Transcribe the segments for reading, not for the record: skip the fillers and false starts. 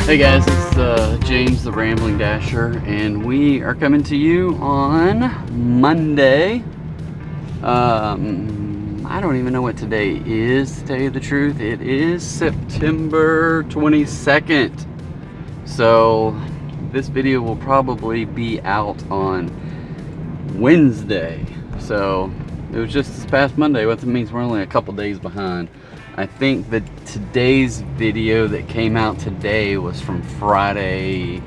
Hey guys, it's James the Rambling Dasher, and we are coming to you on Monday. I don't even know what today is, to tell you the truth. It is September 22nd. So this video will probably be out on Wednesday. So it was just this past Monday, what that means we're only a couple days behind. I think that today's video that came out today was from Friday,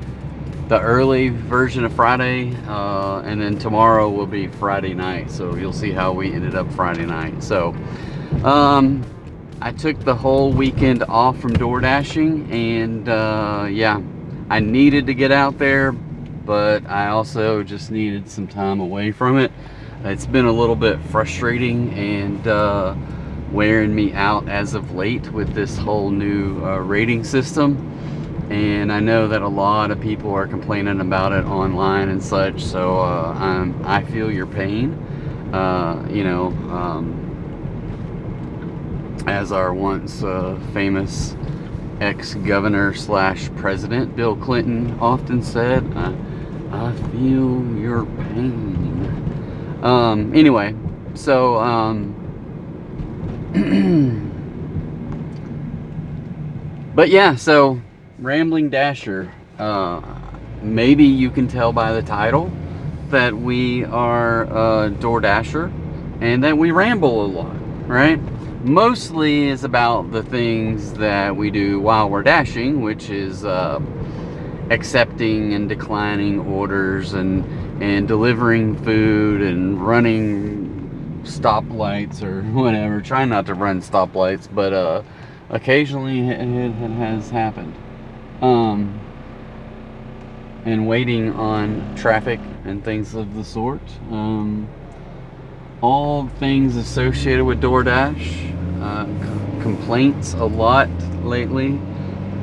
the early version of Friday, and then tomorrow will be Friday night, so you'll see how we ended up Friday night. So I took the whole weekend off from door dashing, and yeah, I needed to get out there, but I also just needed some time away from it. It's been a little bit frustrating and wearing me out as of late with this whole new rating system, and I know that a lot of people are complaining about it online and such, so I feel your pain. You know, as our once famous ex-governor slash president Bill Clinton often said, I feel your pain. Anyway, so but yeah, so Rambling Dasher, maybe you can tell by the title that we are DoorDasher and that we ramble a lot, right? Mostly is about the things that we do while we're dashing, which is accepting and declining orders and delivering food and running stoplights or whatever. Try not to run stoplights, but occasionally it has happened. And waiting on traffic and things of the sort. All things associated with DoorDash. Complaints a lot lately.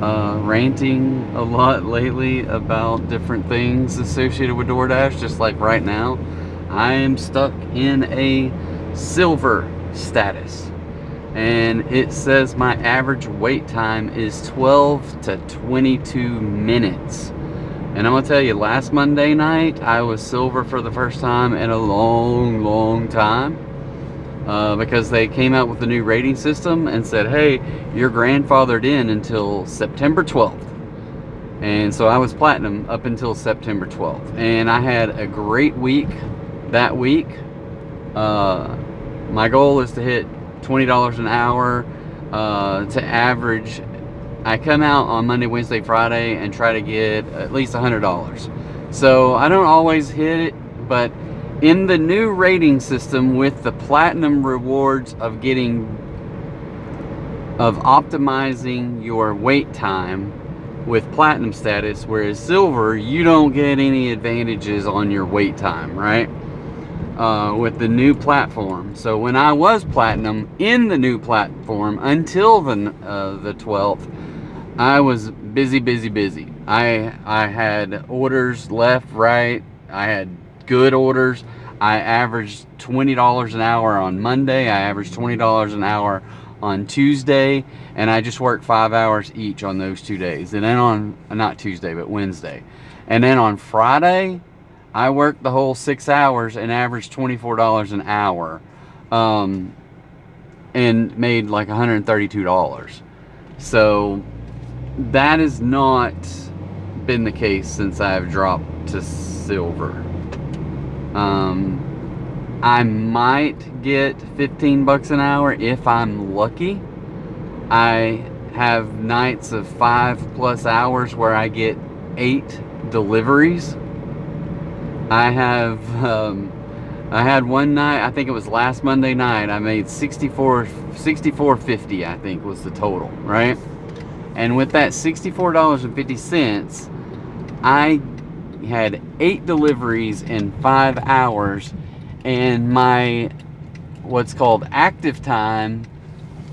Ranting a lot lately about different things associated with DoorDash. Just like right now, I am stuck in a silver status, and it says my average wait time is 12 to 22 minutes. And I'm gonna tell you, last Monday night I was silver for the first time in a long time, because they came out with the new rating system and said, hey, you're grandfathered in until September 12th. And so I was platinum up until September 12th, and I had a great week that week. My goal is to hit $20 an hour, to average. I come out on Monday, Wednesday, Friday and try to get at least $100. So I don't always hit it, but in the new rating system with the platinum rewards of optimizing your wait time with platinum status, whereas silver, you don't get any advantages on your wait time, right? With the new platform. So when I was platinum in the new platform until the 12th, I was busy. I had orders left, right. I had good orders. I averaged $20 an hour on Monday. I averaged $20 an hour on Tuesday, and I just worked 5 hours each on those 2 days. And then on, not Tuesday, but Wednesday. And then on Friday, I worked the whole 6 hours and averaged $24 an hour, and made like $132. So that has not been the case since I've dropped to silver. I might get 15 bucks an hour if I'm lucky. I have nights of 5+ hours where I get 8 deliveries. I had one night, I think it was last Monday night, I made $64.50, I think was the total, right? And with that $64.50, I had 8 deliveries in 5 hours, and my what's called active time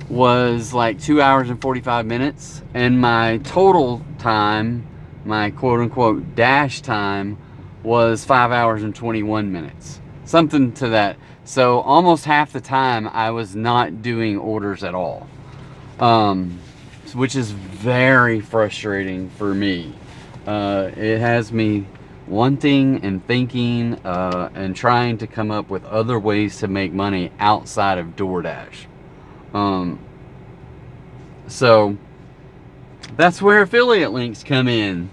was like 2 hours and 45 minutes, and my total time, my quote-unquote dash time, was 5 hours and 21 minutes, something to that. So almost half the time I was not doing orders at all. which is very frustrating for me. It has me wanting and thinking and trying to come up with other ways to make money outside of DoorDash. So that's where affiliate links come in.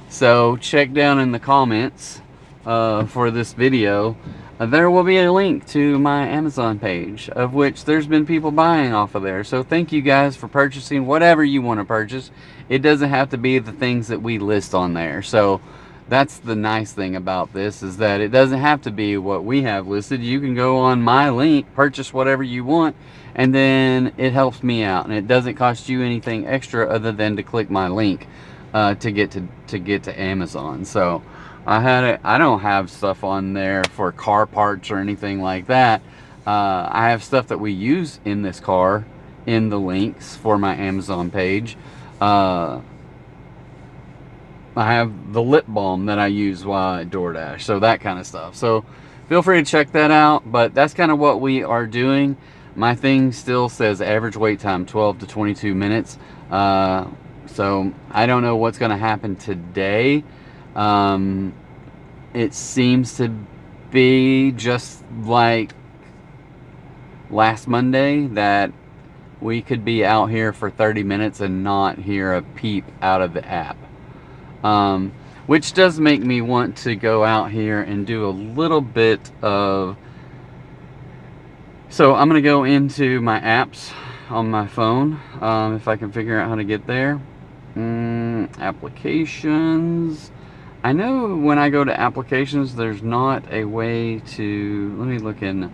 So check down in the comments for this video. There will be a link to my Amazon page, of which there's been people buying off of there. So thank you guys for purchasing whatever you want to purchase. It doesn't have to be the things that we list on there. So that's the nice thing about this, is that it doesn't have to be what we have listed. You can go on my link, purchase whatever you want, and then it helps me out, and it doesn't cost you anything extra other than to click my link to get to Amazon. So I don't have stuff on there for car parts or anything like that. I have stuff that we use in this car in the links for my Amazon page. I have the lip balm that I use while at DoorDash, so that kind of stuff. So feel free to check that out, but that's kind of what we are doing. My thing still says average wait time 12 to 22 minutes. So I don't know what's going to happen today. It seems to be just like last Monday, that we could be out here for 30 minutes and not hear a peep out of the app. Which does make me want to go out here and do a little bit of... So I'm going to go into my apps on my phone, if I can figure out how to get there. Applications. I know when I go to applications, there's not a way to... Let me look in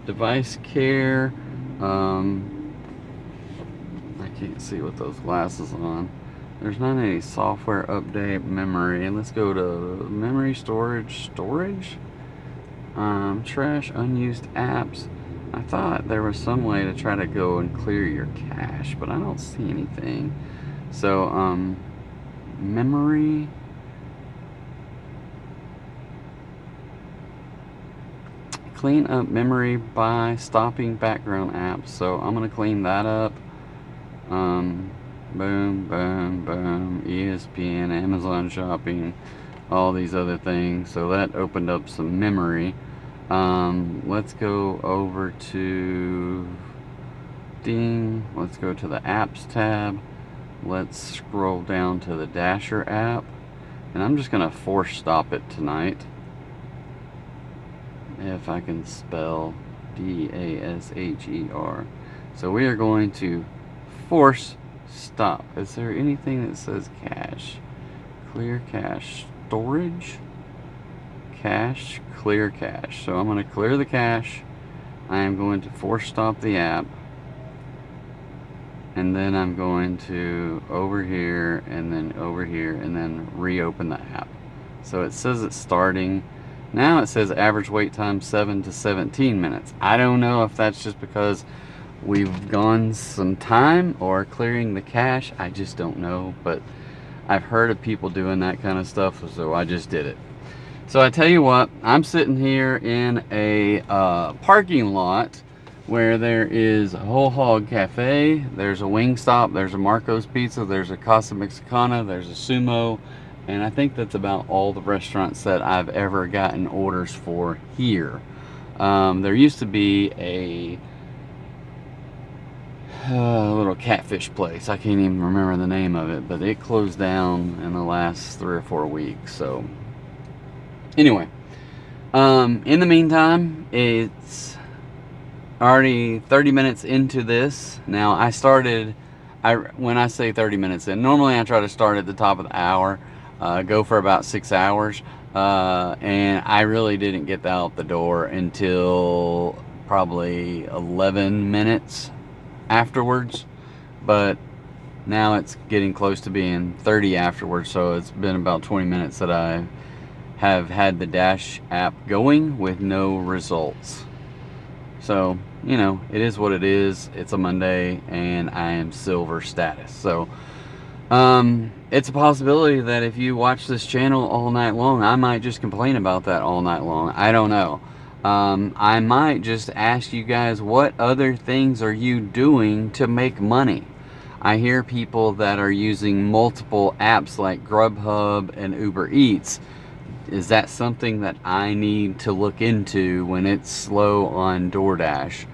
device care. I can't see with those glasses on. There's not any software update memory. Let's go to memory storage. Trash unused apps. I thought there was some way to try to go and clear your cache, but I don't see anything. So memory. Clean up memory by stopping background apps. So I'm gonna clean that up. Boom, boom, boom, ESPN, Amazon shopping, all these other things. So that opened up some memory. Let's go over to let's go to the apps tab. Let's scroll down to the Dasher app, and I'm just gonna force stop it tonight, if I can spell DASHER. So we are going to force stop. Is there anything that says cache? Clear cache. Storage? Cache. Clear cache. So I'm going to clear the cache. I am going to force stop the app. And then I'm going to over here and then over here and then reopen the app. So it says it's starting. Now it says average wait time 7 to 17 minutes. I don't know if that's just because we've gone some time or clearing the cache. I just don't know, but I've heard of people doing that kind of stuff, so I just did it. So I tell you what, I'm sitting here in a parking lot where there is a Whole Hog Cafe, there's a Wingstop, there's a Marco's Pizza, there's a Casa Mexicana, there's a Sumo, and I think that's about all the restaurants that I've ever gotten orders for here. There used to be a little catfish place. I can't even remember the name of it, but it closed down in the last 3 or 4 weeks. So anyway, in the meantime, it's already 30 minutes into this. Now when I say 30 minutes in, normally I try to start at the top of the hour, go for about 6 hours, and I really didn't get out the door until probably 11 minutes afterwards, but now it's getting close to being 30 afterwards, so it's been about 20 minutes that I have had the Dash app going with no results. So, you know, it is what it is. It's a Monday and I am silver status. So it's a possibility that if you watch this channel all night long, I might just complain about that all night long. I don't know. I might just ask you guys, what other things are you doing to make money? I hear people that are using multiple apps like Grubhub and Uber Eats. Is that something that I need to look into when it's slow on DoorDash?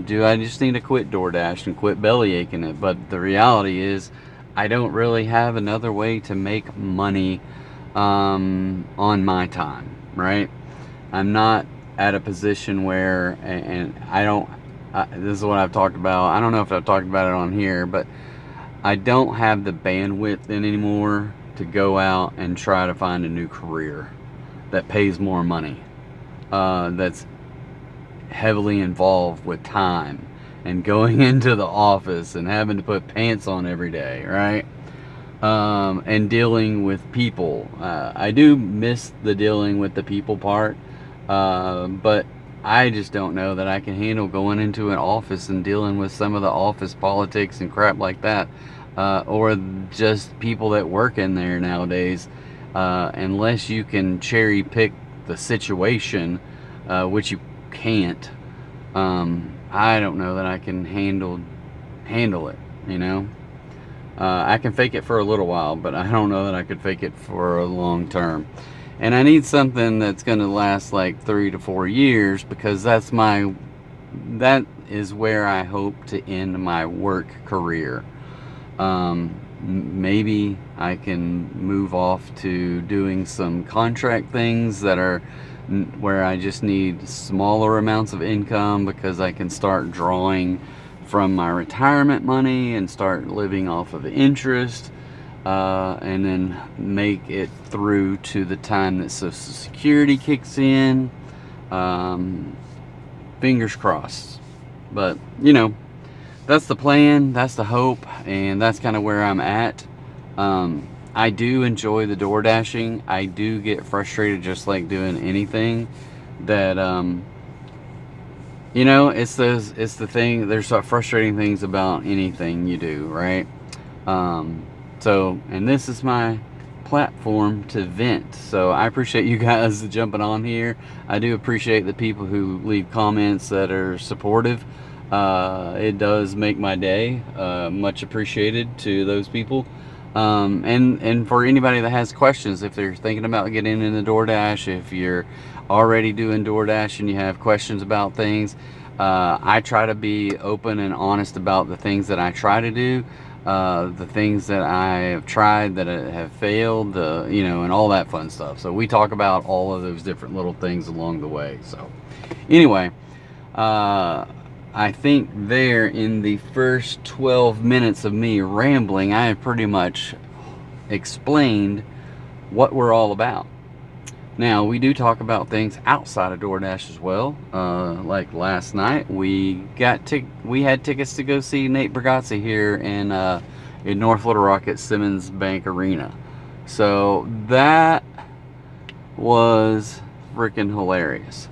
Do I just need to quit DoorDash and quit belly aching it? But the reality is, I don't really have another way to make money on my time, right? I'm not at a position where, and I don't, this is what I've talked about. I don't know if I've talked about it on here, but I don't have the bandwidth anymore to go out and try to find a new career that pays more money, that's heavily involved with time and going into the office and having to put pants on every day, right? And dealing with people. I do miss the dealing with the people part, but I just don't know that I can handle going into an office and dealing with some of the office politics and crap like that, or just people that work in there nowadays, unless you can cherry pick the situation, which you can't. I don't know that I can handle it, you know. I can fake it for a little while, but I don't know that I could fake it for a long term. And I need something that's going to last like 3 to 4 years, because that is where I hope to end my work career. Maybe I can move off to doing some contract things that are where I just need smaller amounts of income, because I can start drawing from my retirement money and start living off of interest, and then make it through to the time that Social Security kicks in. Fingers crossed. But you know, that's the plan, that's the hope, and that's kind of where I'm at. I do enjoy the door dashing. I do get frustrated just like doing anything that, you know, it's the thing, there's frustrating things about anything you do, right? So, and this is my platform to vent. So I appreciate you guys jumping on here. I do appreciate the people who leave comments that are supportive. It does make my day. Much appreciated to those people. And for anybody that has questions, if they're thinking about getting into DoorDash, if you're already doing DoorDash and you have questions about things, I try to be open and honest about the things that I try to do, the things that I have tried that have failed, you know, and all that fun stuff. So we talk about all of those different little things along the way. So anyway, I think there in the first 12 minutes of me rambling, I have pretty much explained what we're all about. Now, we do talk about things outside of DoorDash as well. Like last night, we had tickets to go see Nate Bargatze here in North Little Rock at Simmons Bank Arena. So that was freaking hilarious.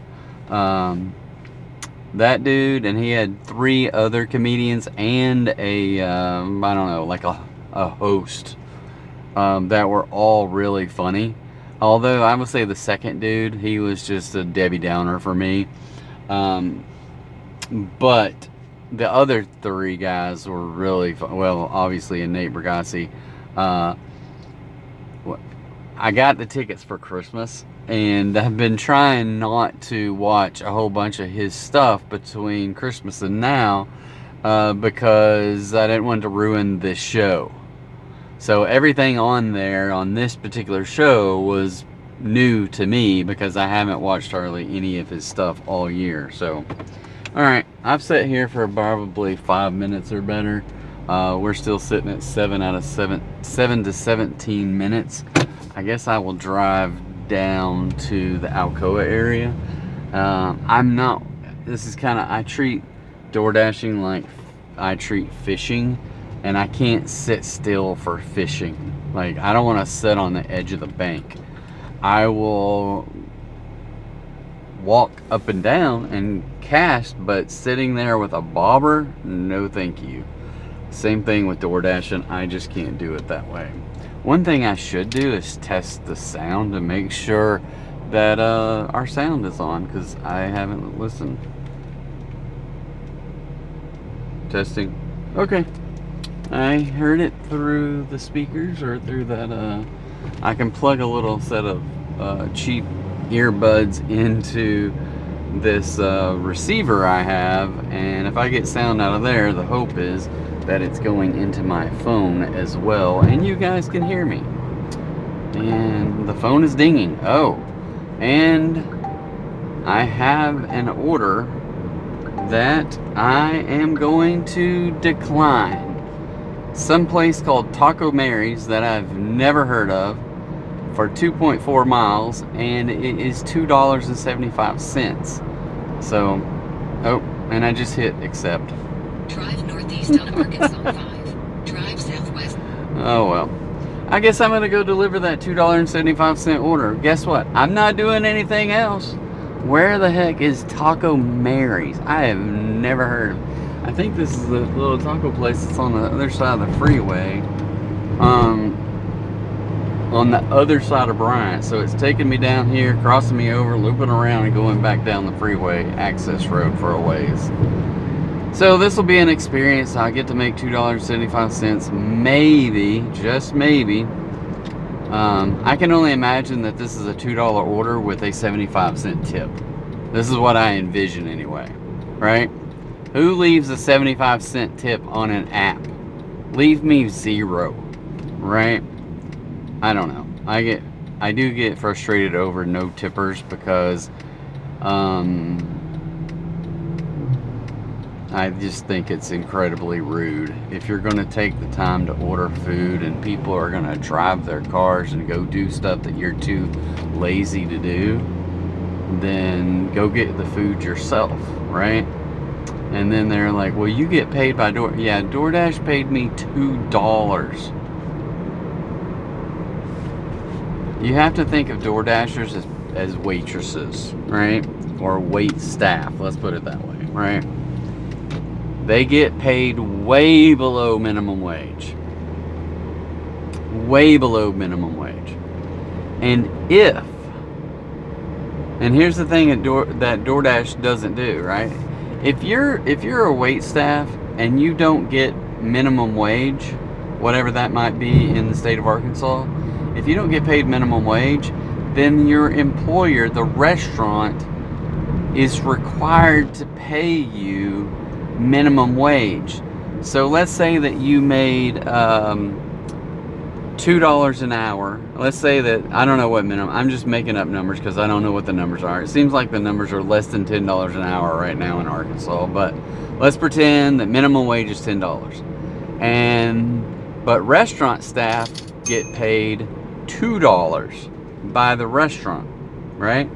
That dude, and he had 3 other comedians and a I don't know, like a host, that were all really funny. Although I would say the second dude, he was just a Debbie Downer for me. But the other 3 guys were really fun. Well, obviously, and Nate Bargatze. I got the tickets for Christmas, and I've been trying not to watch a whole bunch of his stuff between Christmas and now, because I didn't want to ruin this show. So everything on there on this particular show was new to me, because I haven't watched hardly any of his stuff all year. So, all right, I've sat here for probably 5 minutes or better. We're still sitting at 7 to 17 minutes. I guess I will drive down to the Alcoa area. This is kind of, I treat DoorDashing like I treat fishing, and I can't sit still for fishing. Like, I don't want to sit on the edge of the bank. I will walk up and down and cast, but sitting there with a bobber, no thank you. Same thing with DoorDashing, I just can't do it that way. One thing I should do is test the sound to make sure that our sound is on, because I haven't listened. Testing. Okay. I heard it through the speakers, or through that, I can plug a little set of cheap earbuds into this receiver I have, and if I get sound out of there, the hope is that it's going into my phone as well, and you guys can hear me. And the phone is dinging. Oh, and I have an order that I am going to decline. Someplace called Taco Mary's that I've never heard of, for 2.4 miles, and it is $2.75. So, oh, and I just hit accept. Drive northeast on Arkansas 5. Drive southwest. Oh well. I guess I'm gonna go deliver that $2.75 order. Guess what? I'm not doing anything else. Where the heck is Taco Mary's? I have never heard of it. I think this is the little taco place that's on the other side of the freeway. On the other side of Bryant. So it's taking me down here, crossing me over, looping around, and going back down the freeway access road for a ways. So this will be an experience. I get to make $2.75, maybe, just maybe. I can only imagine that this is a $2 order with a 75-cent tip. This is what I envision anyway, right? Who leaves a 75-cent tip on an app? Leave me 0, right? I don't know. I do get frustrated over no tippers because I just think it's incredibly rude. If you're going to take the time to order food and people are going to drive their cars and go do stuff that you're too lazy to do, then go get the food yourself, right? And then they're like, well, you get paid by DoorDash. Yeah, DoorDash paid me $2. You have to think of DoorDashers as waitresses, right? Or wait staff, let's put it that way, right? They get paid way below minimum wage. Way below minimum wage. And here's the thing that DoorDash doesn't do, right? If you're a wait staff and you don't get minimum wage, whatever that might be in the state of Arkansas, if you don't get paid minimum wage, then your employer, the restaurant, is required to pay you minimum wage. So let's say that you made $2 an hour. Let's say that, I don't know what minimum, I'm just making up numbers because I don't know what the numbers are. It seems like the numbers are less than $10 an hour right now in Arkansas, but let's pretend that minimum wage is $10. But restaurant staff get paid $2 by the restaurant, right?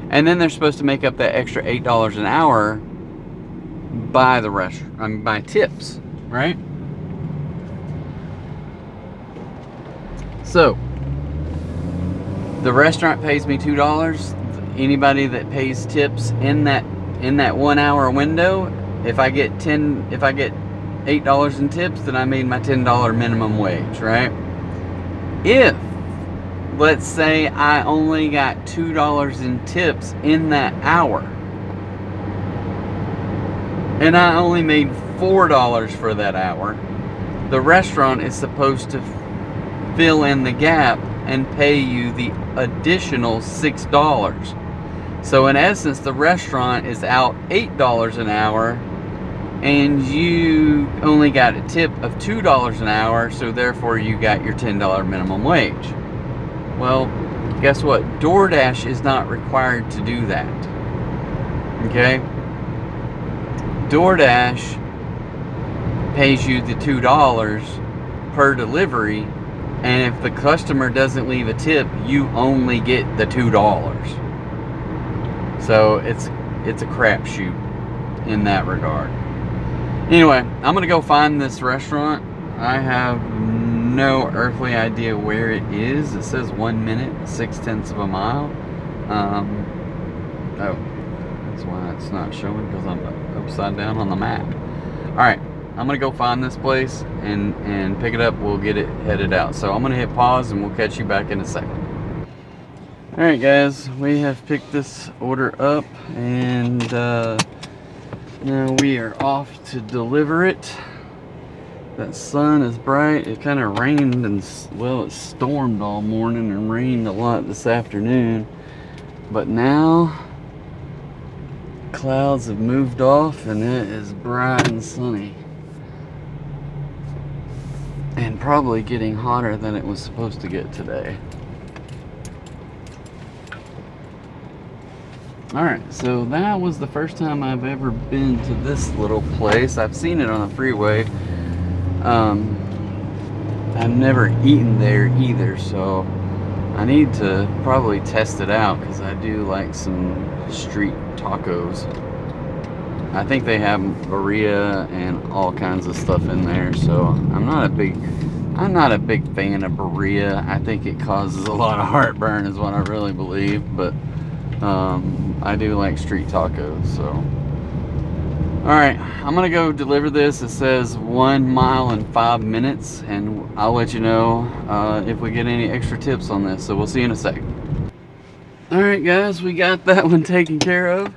And then they're supposed to make up that extra $8 an hour by the restaurant, by tips, right? So the restaurant pays me $2. Anybody that pays tips in that 1 hour window, if I get $8 in tips, then I made my $10 minimum wage, right? If, let's say, I only got $2 in tips in that hour, and I only made $4 for that hour, the restaurant is supposed to fill in the gap and pay you the additional $6. So in essence, the restaurant is out $8 an hour, and you only got a tip of $2 an hour, so therefore you got your $10 minimum wage. Well, guess what? DoorDash is not required to do that. Okay? DoorDash pays you the $2 per delivery, and if the customer doesn't leave a tip, you only get the $2. So it's a crapshoot in that regard. Anyway, I'm gonna go find this restaurant. I have no earthly idea where it is. It says 1 minute, 6/10 of a mile. Oh, that's why it's not showing, because I'm upside down on the map. Alright, I'm gonna go find this place and pick it up. We'll get it headed out. So I'm gonna hit pause and we'll catch you back in a second. Alright guys, we have picked this order up, and now we are off to deliver it. That sun is bright. It kind of rained and, well, it stormed all morning and rained a lot this afternoon. But now, clouds have moved off and it is bright and sunny. And probably getting hotter than it was supposed to get today. Alright, so that was the first time I've ever been to this little place. I've seen it on the freeway. I've never eaten there either, so I need to probably test it out because I do like some street tacos. I think they have burrito and all kinds of stuff in there, so I'm not a big fan of burrito. I think it causes a lot of heartburn is what I really believe, but I do like street tacos, so. Alright, I'm gonna go deliver this. It says 1 mile and 5 minutes, and I'll let you know if we get any extra tips on this, so we'll see you in a second. Alright guys, we got that one taken care of.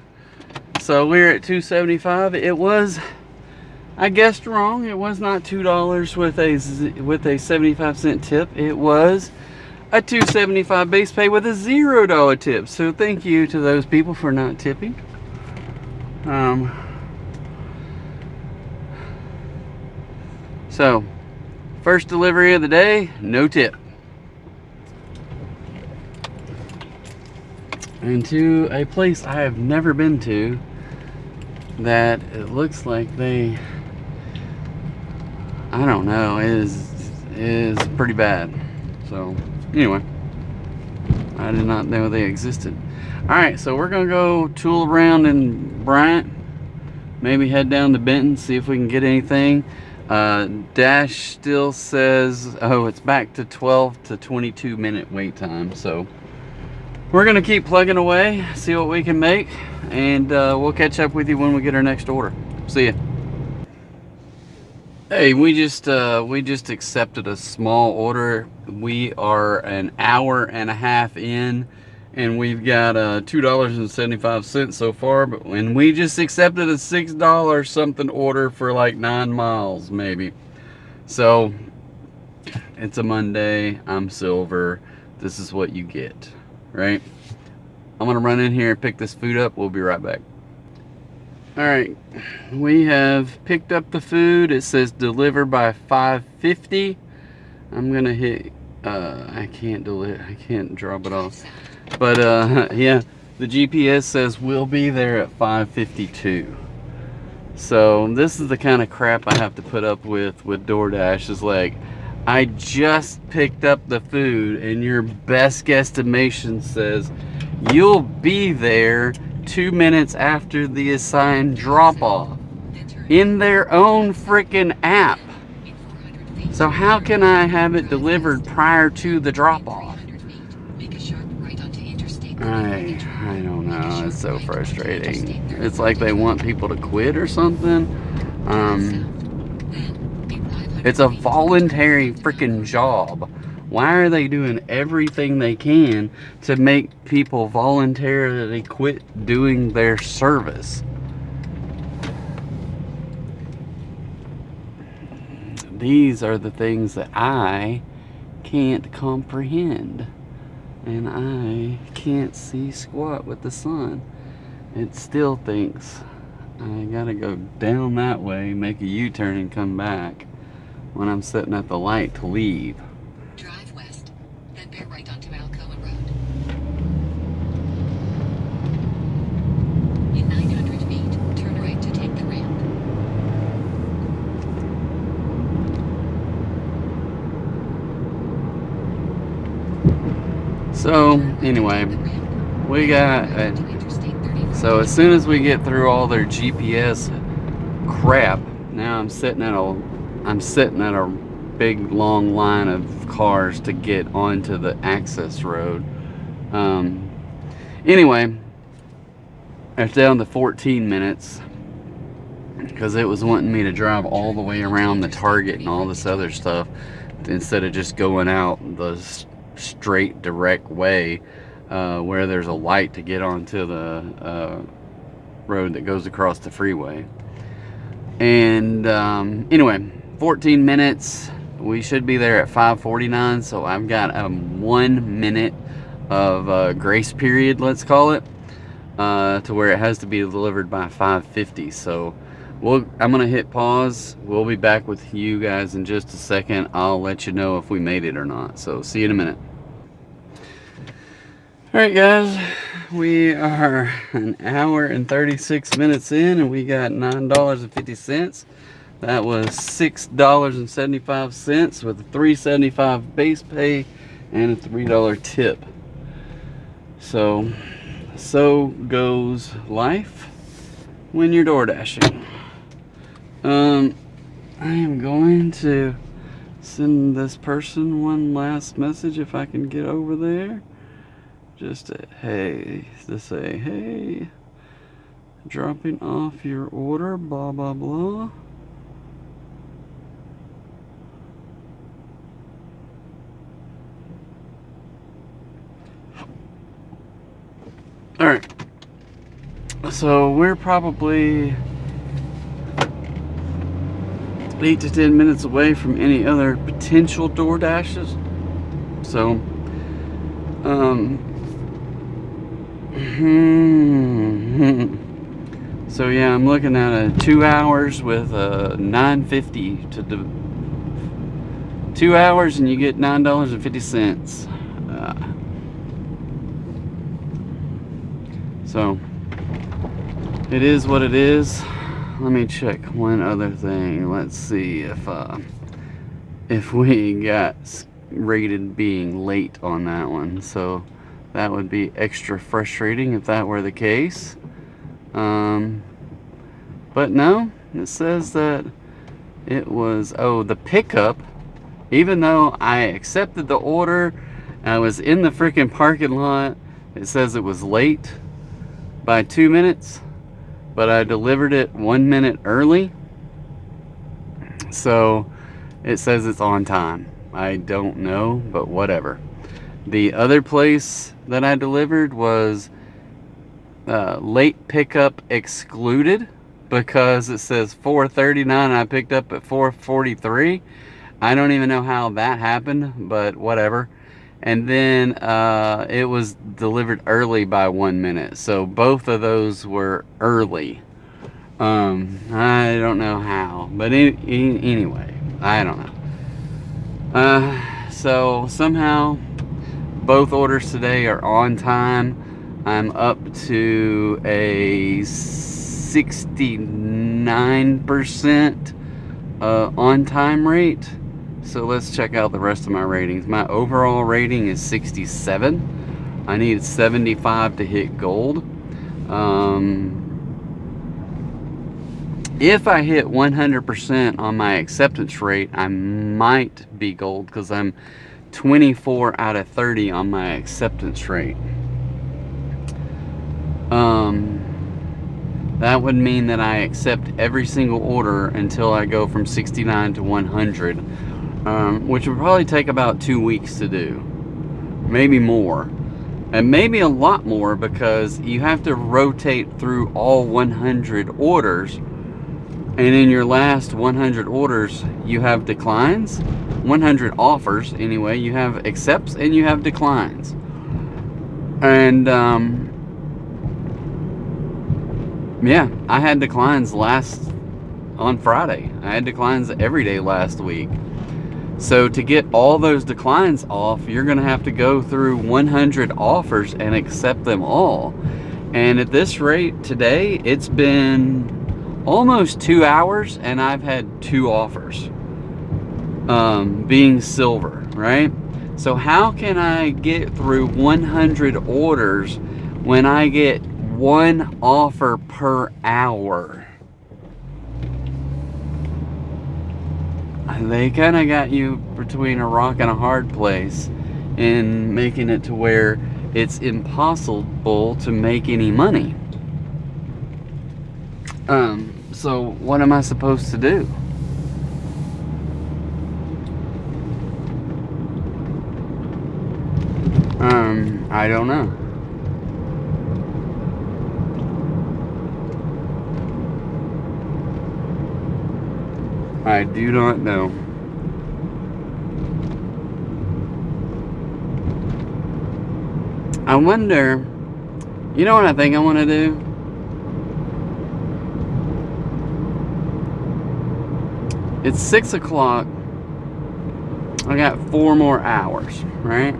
So we're at $2.75. It was, I guessed wrong, it was not $2 with a 75-cent tip. It was a $2.75 base pay with a $0 tip. So thank you to those people for not tipping. So, first delivery of the day, no tip. And to a place I have never been to that it looks like they, I don't know, is pretty bad. So, anyway, I did not know they existed. Alright, so we're going to go tool around in Bryant. Maybe head down to Benton, see if we can get anything. Dash still says, oh, it's back to 12 to 22 minute wait time. So we're going to keep plugging away, see what we can make, and we'll catch up with you when we get our next order. See ya. Hey, we just accepted a small order. We are an hour and a half in, and we've got $2.75 so far, but when we just accepted a $6 something order for like 9 miles maybe. So it's a Monday, I'm silver, this is what you get, right? I'm gonna run in here and pick this food up. We'll be right back. Alright, we have picked up the food. It says deliver by 5:50. I'm gonna hit I can't drop it off. But yeah, the GPS says we'll be there at 5:52. So this is the kind of crap I have to put up with DoorDash. Is like, I just picked up the food and your best guesstimation says you'll be there 2 minutes after the assigned drop-off in their own freaking app. So how can I have it delivered prior to the drop-off? I don't know. It's so frustrating. It's like they want people to quit or something. It's a voluntary freaking job. Why are they doing everything they can to make people voluntarily quit doing their service? These are the things that I can't comprehend. And I can't see squat with the sun. It still thinks I gotta go down that way, make a U-turn and come back when I'm sitting at the light to leave. Drive west, then bear right onto Alcoa Road. In 900 feet, turn right to take the ramp. So anyway, we got so as soon as we get through all their GPS crap, now I'm sitting at a big long line of cars to get onto the access road. Anyway, it's down to 14 minutes because it was wanting me to drive all the way around the Target and all this other stuff instead of just going out the straight direct way where there's a light to get onto the road that goes across the freeway. And anyway, 14 minutes. We should be there at 5:49, so I've got a 1 minute of grace period, let's call it, to where it has to be delivered by 5:50. So I'm gonna hit pause. We'll be back with you guys in just a second. I'll let you know if we made it or not. So see you in a minute. All right, guys, we are an hour and 36 minutes in, and we got $9.50. That was $6.75 with a $3.75 base pay and a $3 tip. So goes life when you're door dashing. I am going to send this person one last message if I can get over there. Just to say, hey, dropping off your order, blah blah blah. All right, so we're probably 8 to 10 minutes away from any other potential door dashes. So so yeah, I'm looking at 2 hours with $9.50 to do 2 hours, and you get $9.50. So it is what it is. Let me check one other thing. Let's see if we got rated being late on that one. So that would be extra frustrating if that were the case. But no, it says that it was, the pickup, even though I accepted the order, I was in the freaking parking lot, it says it was late by 2 minutes, but I delivered it 1 minute early. So it says it's on time. I don't know, but whatever. The other place that I delivered was late pickup excluded, because it says 4:39 and I picked up at 4:43. I don't even know how that happened, but whatever. And then it was delivered early by 1 minute. So both of those were early. I don't know how, but anyway, I don't know. So somehow both orders today are on time. I'm up to a 69% on time rate. So let's check out the rest of my ratings. My overall rating is 67. I need 75 to hit gold. If I hit 100% on my acceptance rate, I might be gold, because I'm 24 out of 30 on my acceptance rate. That would mean that I accept every single order until I go from 69 to 100, which would probably take about 2 weeks to do, maybe more, and maybe a lot more, because you have to rotate through all 100 orders, and in your last 100 orders you have declines, 100 offers anyway, you have accepts and you have declines. And yeah, I had declines on Friday. I had declines every day last week. So to get all those declines off, you're gonna have to go through 100 offers and accept them all. And at this rate today, it's been almost 2 hours and I've had 2 offers, being silver, right? So how can I get through 100 orders when I get 1 offer per hour? They kind of got you between a rock and a hard place in making it to where it's impossible to make any money. So what am I supposed to do? I don't know. I do not know. I wonder, you know what I think I want to do? It's 6 o'clock. I got 4 more hours, right?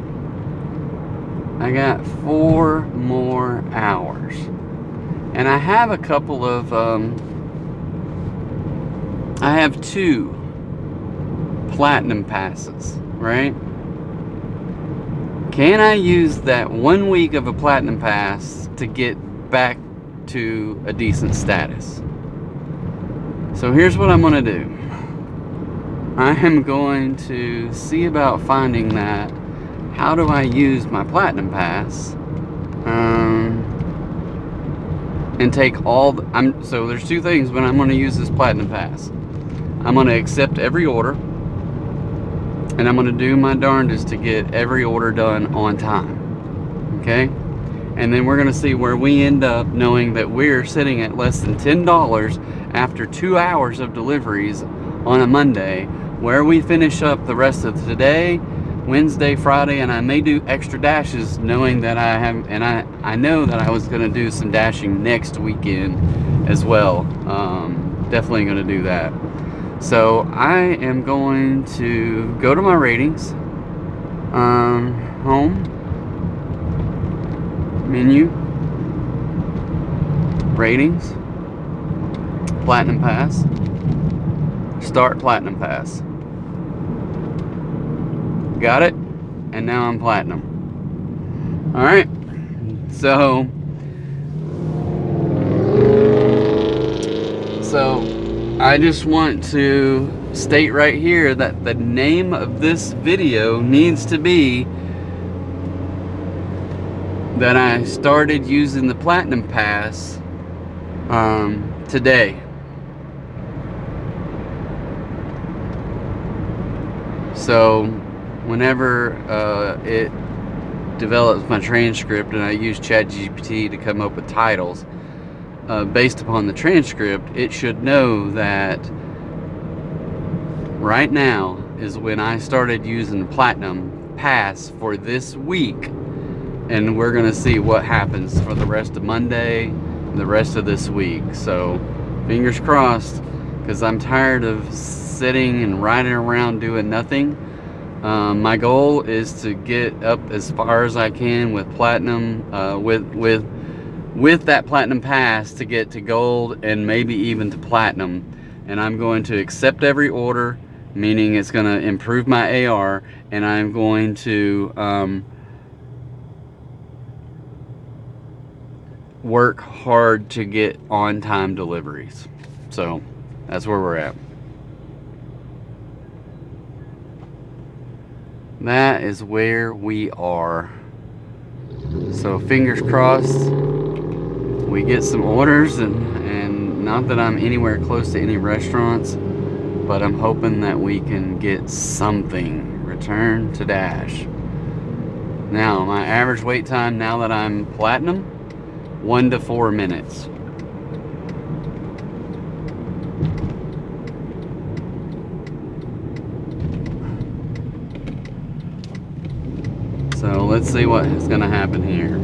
I got 4 more hours. And I have a couple of, I have 2 Platinum Passes, right? Can I use that 1 week of a Platinum Pass to get back to a decent status? So here's what I'm going to do. I am going to see about finding that. How do I use my Platinum Pass? And take all the, so there's 2 things when I'm going to use this Platinum Pass. I'm going to accept every order, and I'm going to do my darndest to get every order done on time. Okay? And then we're going to see where we end up, knowing that we're sitting at less than $10 after 2 hours of deliveries on a Monday, where we finish up the rest of today, Wednesday, Friday, and I may do extra dashes, knowing that I have, and I know that I was going to do some dashing next weekend as well. Definitely going to do that. So I am going to go to my ratings, home, menu, ratings, Platinum Pass, start Platinum Pass. Got it? And now I'm Platinum. Alright. So I just want to state right here that the name of this video needs to be that I started using the Platinum Pass today. So whenever it develops my transcript and I use ChatGPT to come up with titles based upon the transcript, it should know that right now is when I started using the Platinum Pass for this week, and we're gonna see what happens for the rest of Monday and the rest of this week. So fingers crossed, because I'm tired of sitting and riding around doing nothing. My goal is to get up as far as I can with Platinum, with that Platinum Pass, to get to Gold and maybe even to Platinum. And I'm going to accept every order, meaning it's going to improve my AR, and I'm going to work hard to get on-time deliveries. So that's where we're at. That is where we are. So fingers crossed we get some orders, and not that I'm anywhere close to any restaurants, but I'm hoping that we can get something. Return to Dash. Now my average wait time, now that I'm Platinum, 1 to 4 minutes. So let's see what is going to happen here.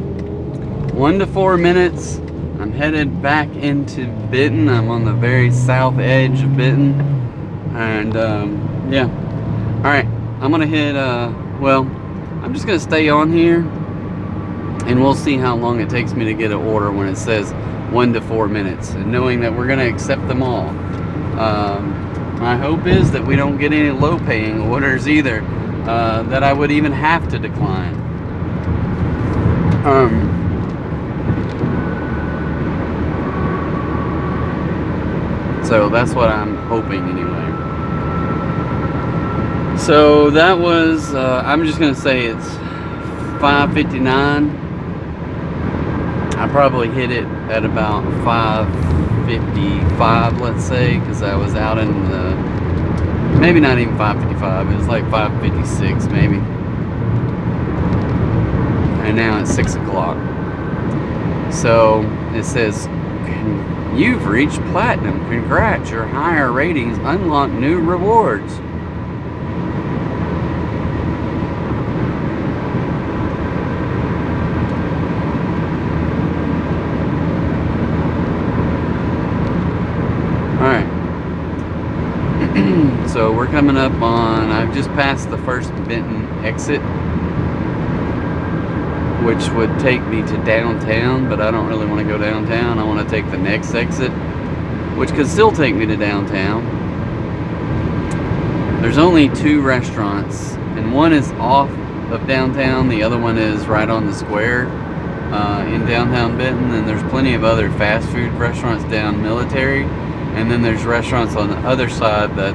1 to 4 minutes. I'm headed back into Benton. I'm on the very south edge of Benton. And yeah. Alright, I'm going to hit, well, I'm just going to stay on here, and we'll see how long it takes me to get an order when it says 1 to 4 minutes. And knowing that we're going to accept them all. My hope is that we don't get any low paying orders either. That I would even have to decline. So that's what I'm hoping anyway. So that was, I'm just going to say it's 5:59. I probably hit it at about 5:55, let's say, because I was out in the, maybe not even 5:55, it was like 5:56 maybe. And now it's 6 o'clock. So it says, You've reached Platinum. Congrats, your higher ratings unlock new rewards. Alright. So we're coming up on, I've just passed the first Benton exit, which would take me to downtown, but I don't really want to go downtown. I want to take the next exit, which could still take me to downtown. There's only 2 restaurants, and one is off of downtown, the other one is right on the square in downtown Benton, and there's plenty of other fast food restaurants down Military, and then there's restaurants on the other side that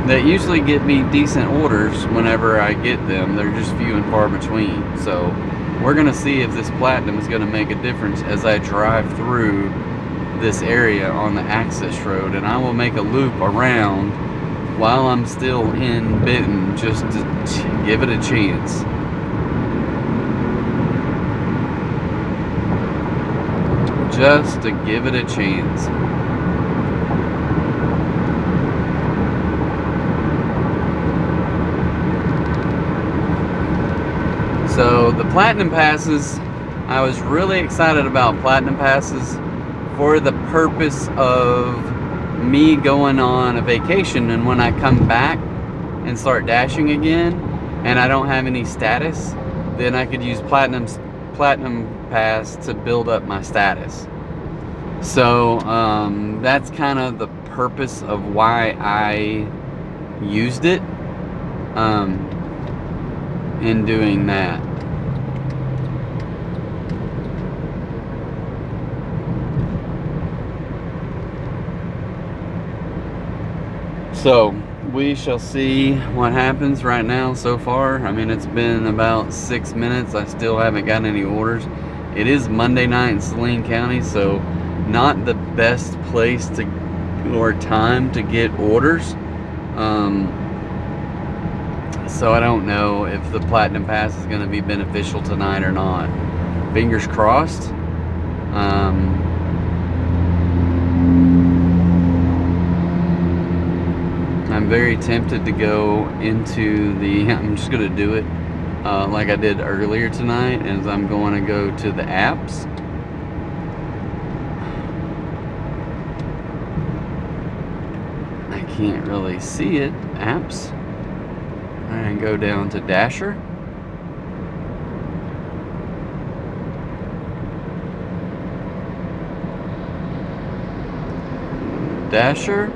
that usually get me decent orders whenever I get them. They're just few and far between. So we're gonna see if this Platinum is gonna make a difference as I drive through this area on the access road, and I will make a loop around while I'm still in Benton just to give it a chance. Just to give it a chance. So the Platinum Passes, I was really excited about Platinum Passes for the purpose of me going on a vacation, and when I come back and start dashing again and I don't have any status, then I could use Platinum Pass to build up my status. So that's kind of the purpose of why I used it in doing that. So we shall see what happens right now so far. I mean, it's been about 6 minutes. I still haven't gotten any orders. It is Monday night in Saline County, so not the best place to or time to get orders. So I don't know if the Platinum Pass is going to be beneficial tonight or not. Fingers crossed. I'm very tempted to go into the, I'm just going to do it like I did earlier tonight, as I'm going to go to the apps. I can't really see it. Apps. And go down to Dasher. Dasher.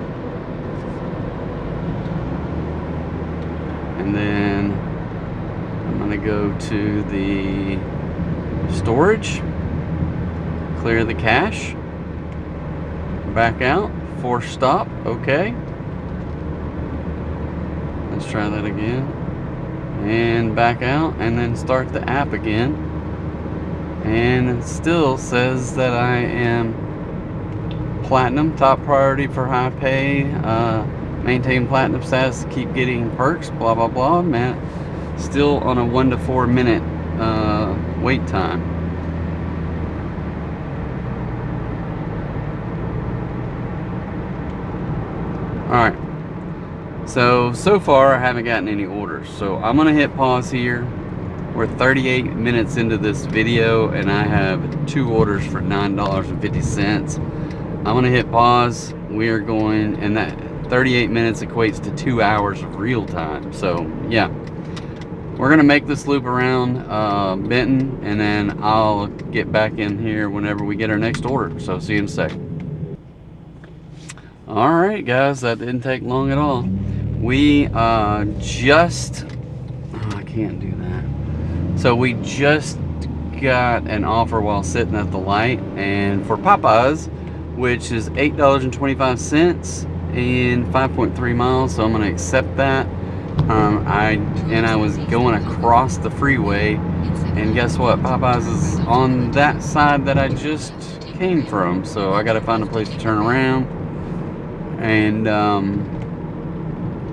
And then I'm going to go to the storage, clear the cache, back out, force stop, okay. Let's try that again. And back out, and then start the app again. And it still says that I am Platinum, top priority for high pay, maintain Platinum status, keep getting perks, blah blah blah. Man, still on a 1 to 4 minute wait time. Alright, so far I haven't gotten any orders, so I'm gonna hit pause here. We're 38 minutes into this video and I have 2 orders for $9.50. I'm gonna hit pause. We are going, and that 38 minutes equates to 2 hours of real time. So yeah, we're gonna make this loop around Benton, and then I'll get back in here whenever we get our next order. So see you in a second. All right guys, that didn't take long at all. We just, oh, I can't do that. So we just got an offer while sitting at the light, and for Popeyes, which is $8.25 in 5.3 miles, so I'm gonna accept that. I was going across the freeway, and guess what? Popeyes is on that side that I just came from, so I gotta find a place to turn around and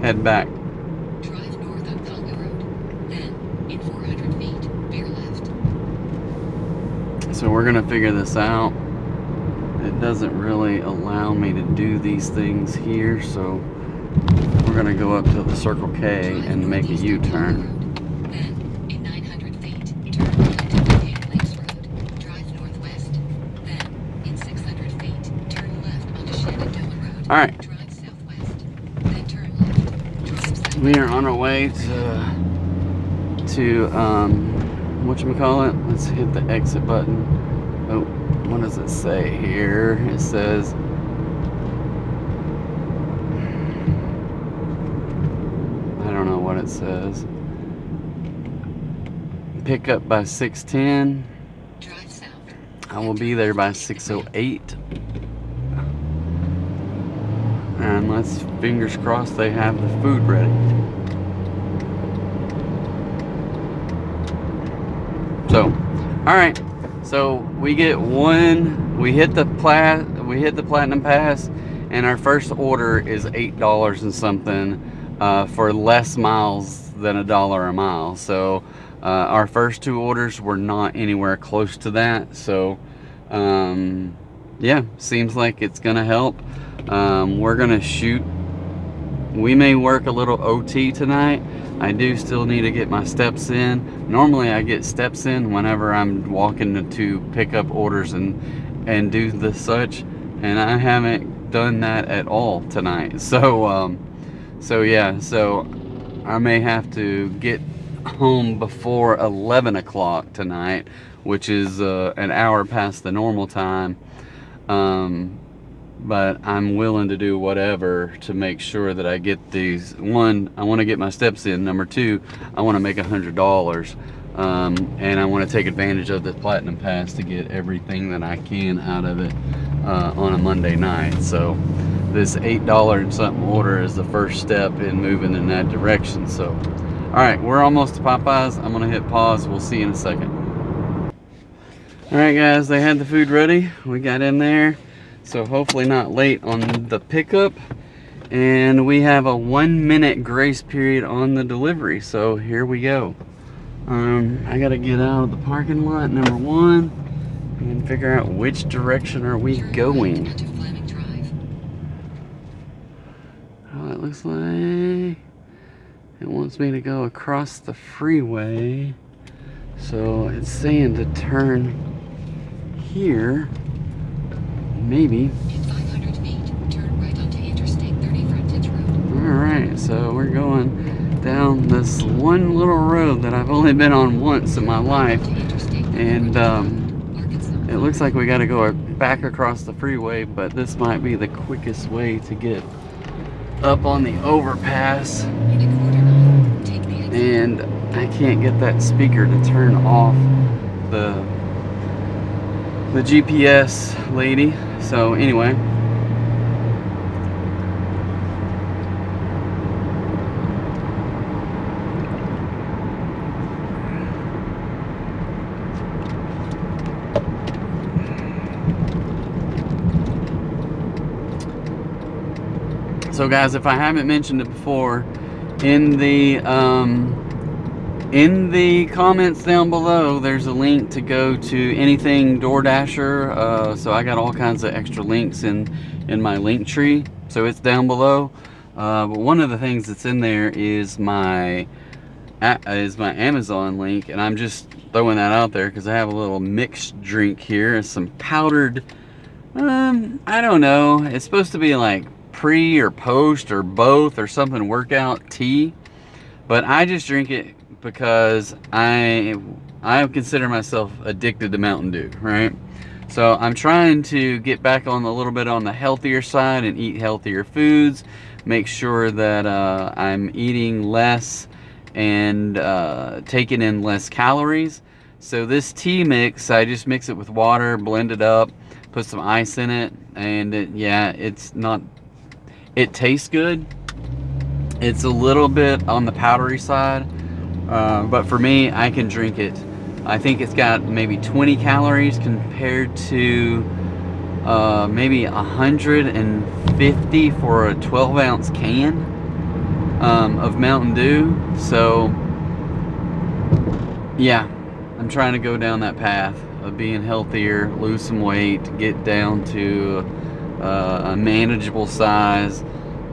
head back. Drive north on Conga Road. Then, in 400 feet, veer left. So we're gonna figure this out. It doesn't really allow me to do these things here, so we're gonna go up to the Circle K and make a U-turn. Then, in 900 feet, turn right onto Pink Lakes Road. Drive northwest. Then, in 600 feet, turn left onto Shenandoah Road. All right. Drive southwest. Then turn left. Drive southwest. We are on our way to whatchamacallit? Let's hit the exit button. Oh, what does it say here? It says I don't know what it says. Pick up by 6:10. Drive south. I will be there by 6:08. And let's fingers crossed they have the food ready. So, all right. So we get one. We hit the Platinum Pass, and our first order is $8 and something for less miles than $1 a mile. So our first two orders were not anywhere close to that. So yeah, seems like it's gonna help. We're gonna shoot. We may work a little OT tonight. I do still need to get my steps in. Normally I get steps in whenever I'm walking to pick up orders and do the such, and I haven't done that at all tonight. So yeah, so I may have to get home before 11 o'clock tonight, which is an hour past the normal time. But I'm willing to do whatever to make sure that I get these. One, I want to get my steps in. Number two, I want to make $100, and I want to take advantage of the Platinum Pass to get everything that I can out of it on a Monday night. So this $8 and something order is the first step in moving in that direction. So all right, we're almost to Popeyes. I'm gonna hit pause. We'll see you in a second. All right guys, they had the food ready. We got in there. So hopefully not late on the pickup, and we have a 1 minute grace period on the delivery. So here we go. I gotta get out of the parking lot, number one, and figure out which direction are we going. Oh, it looks like it wants me to go across the freeway. So it's saying to turn here. Maybe. In 500 feet, turn right onto Interstate 30 Frontage Road. Alright, so we're going down this one little road that I've only been on once in my life. And it looks like we got to go back across the freeway, but this might be the quickest way to get up on the overpass. And I can't get that speaker to turn off the GPS lady. So anyway, so guys, if I haven't mentioned it before, in the comments down below, there's a link to go to anything DoorDasher. So I got all kinds of extra links in my link tree, so it's down below. But one of the things that's in there is my Amazon link, and I'm just throwing that out there because I have a little mixed drink here. It's some powdered, I don't know. It's supposed to be like pre or post or both or something workout tea, but I just drink it because I consider myself addicted to Mountain Dew, right? So I'm trying to get back on a little bit on the healthier side and eat healthier foods, make sure that I'm eating less and taking in less calories. So this tea mix, I just mix it with water, blend it up, put some ice in it, and it tastes good. It's a little bit on the powdery side. But for me, I can drink it. I think it's got maybe 20 calories compared to maybe 150 for a 12-ounce can of Mountain Dew. So yeah, I'm trying to go down that path. of being healthier, lose some weight, get down to a manageable size.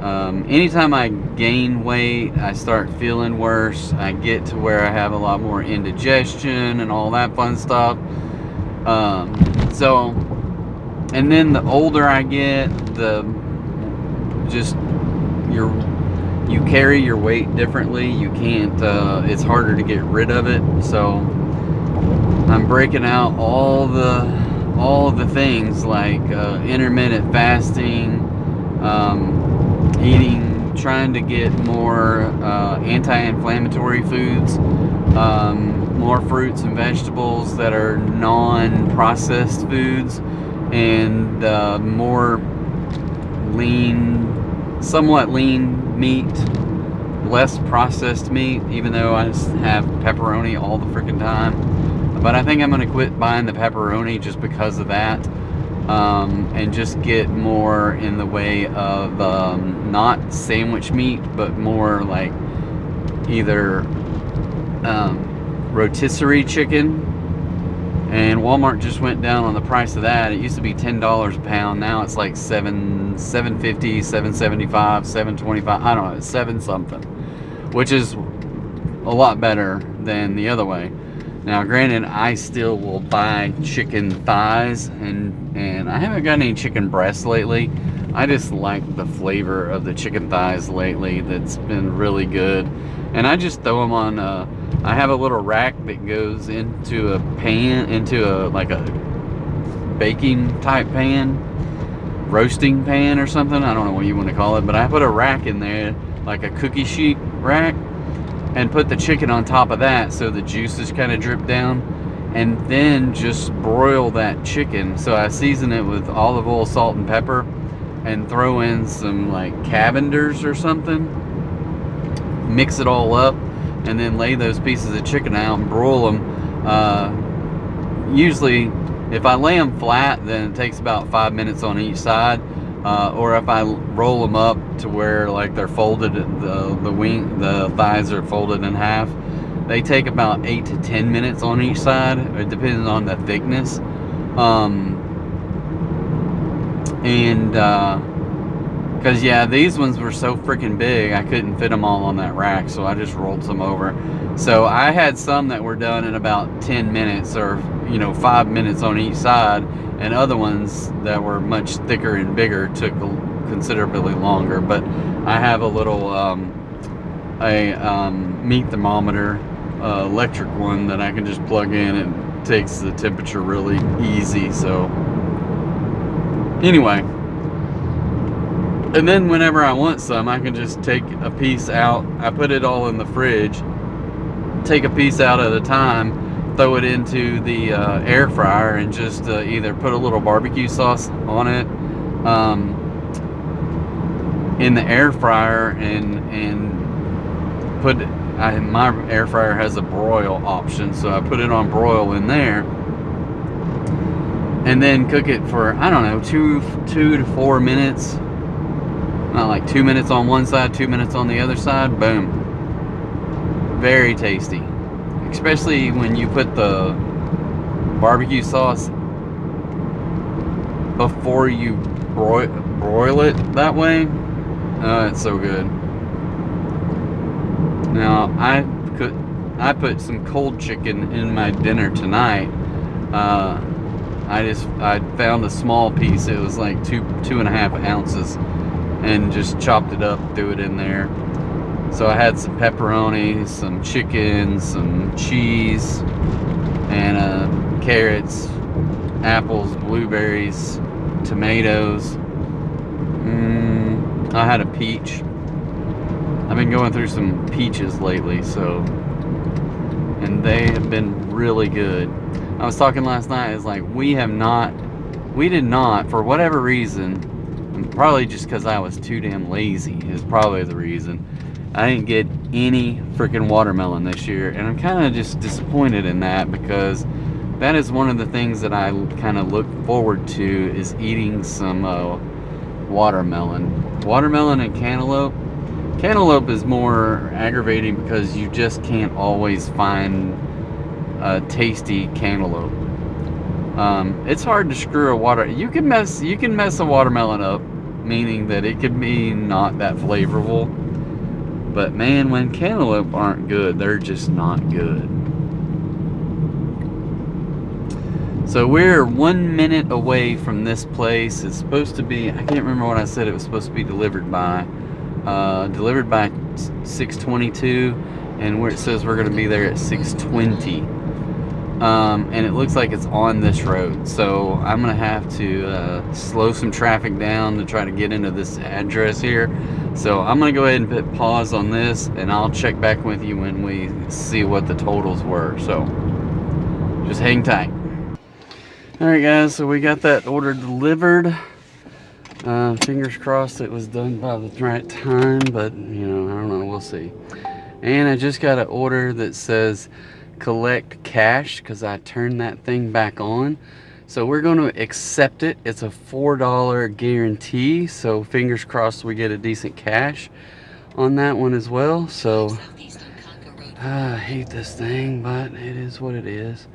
Anytime I gain weight, I start feeling worse. I get to where I have a lot more indigestion and all that fun stuff. And then the older I get, you carry your weight differently. You can't, it's harder to get rid of it. So I'm breaking out all the things like intermittent fasting, trying to get more anti-inflammatory foods, more fruits and vegetables that are non-processed foods, and more somewhat lean meat, less processed meat, even though I just have pepperoni all the freaking time. But I think I'm going to quit buying the pepperoni just because of that, and just get more in the way of not sandwich meat, but more like either rotisserie chicken. And Walmart just went down on the price of that. It used to be $10 a pound. Now it's like $7.50, $7.75, $7.25. I don't know, it's 7 something, which is a lot better than the other way. Now, granted, I still will buy chicken thighs, and I haven't got any chicken breasts lately. I just like the flavor of the chicken thighs lately. That's been really good. And I just throw them on, I have a little rack that goes into a pan, like a baking type pan, roasting pan or something. I don't know what you want to call it, but I put a rack in there, like a cookie sheet rack, and put the chicken on top of that so the juices kind of drip down, and then just broil that chicken. So I season it with olive oil, salt, and pepper, and throw in some like Cavenders or something, mix it all up, and then lay those pieces of chicken out and broil them. Usually if I lay them flat, then it takes about 5 minutes on each side, or if I roll them up to where like they're folded, the thighs are folded in half, they take about 8 to 10 minutes on each side. It depends on the thickness. Because yeah, these ones were so freaking big, I couldn't fit them all on that rack, so I just rolled some over. So I had some that were done in about 10 minutes, or 5 minutes on each side, and other ones that were much thicker and bigger took considerably longer. But I have a little meat thermometer, electric one, that I can just plug in, and takes the temperature really easy. So anyway, and then whenever I want some, I can just take a piece out. I put it all in the fridge, take a piece out at a time, throw it into the air fryer, and just either put a little barbecue sauce on it in the air fryer, and put it, my air fryer has a broil option, so I put it on broil in there, and then cook it for, I don't know, 2 to 4 minutes. Not like 2 minutes on one side, 2 minutes on the other side. Boom. Very tasty. Especially when you put the barbecue sauce before you broil it that way. It's so good. Now, I put some cold chicken in my dinner tonight. I found a small piece. It was like 2.5 ounces. And just chopped it up, threw it in there. So I had some pepperoni, some chicken, some cheese, and carrots, apples, blueberries, tomatoes. I had a peach. I've been going through some peaches lately, and they have been really good. I was talking last night, it's like we did not, for whatever reason, probably just because I was too damn lazy is probably the reason, I didn't get any freaking watermelon this year, and I'm kind of just disappointed in that, because that is one of the things that I kind of look forward to, is eating some watermelon and cantaloupe. Cantaloupe is more aggravating because you just can't always find a tasty cantaloupe. It's hard to screw a water. You can mess a watermelon up, meaning that it could be not that flavorful. But man, when cantaloupe aren't good, they're just not good. So we're 1 minute away from this place. It's supposed to be, I can't remember what I said it was supposed to be delivered by. Delivered by 6:22, and where it says we're going to be there at 6:20. And it looks like it's on this road. So I'm going to have to slow some traffic down to try to get into this address here. So I'm going to go ahead and hit pause on this, and I'll check back with you when we see what the totals were. So just hang tight. Alright guys, so we got that order delivered. Fingers crossed it was done by the right time, but you know, I don't know, we'll see. And I just got an order that says collect cash because I turned that thing back on. So we're going to accept it. It's a $4 guarantee, so fingers crossed we get a decent cash on that one as well. So I hate this thing, but it is what it is.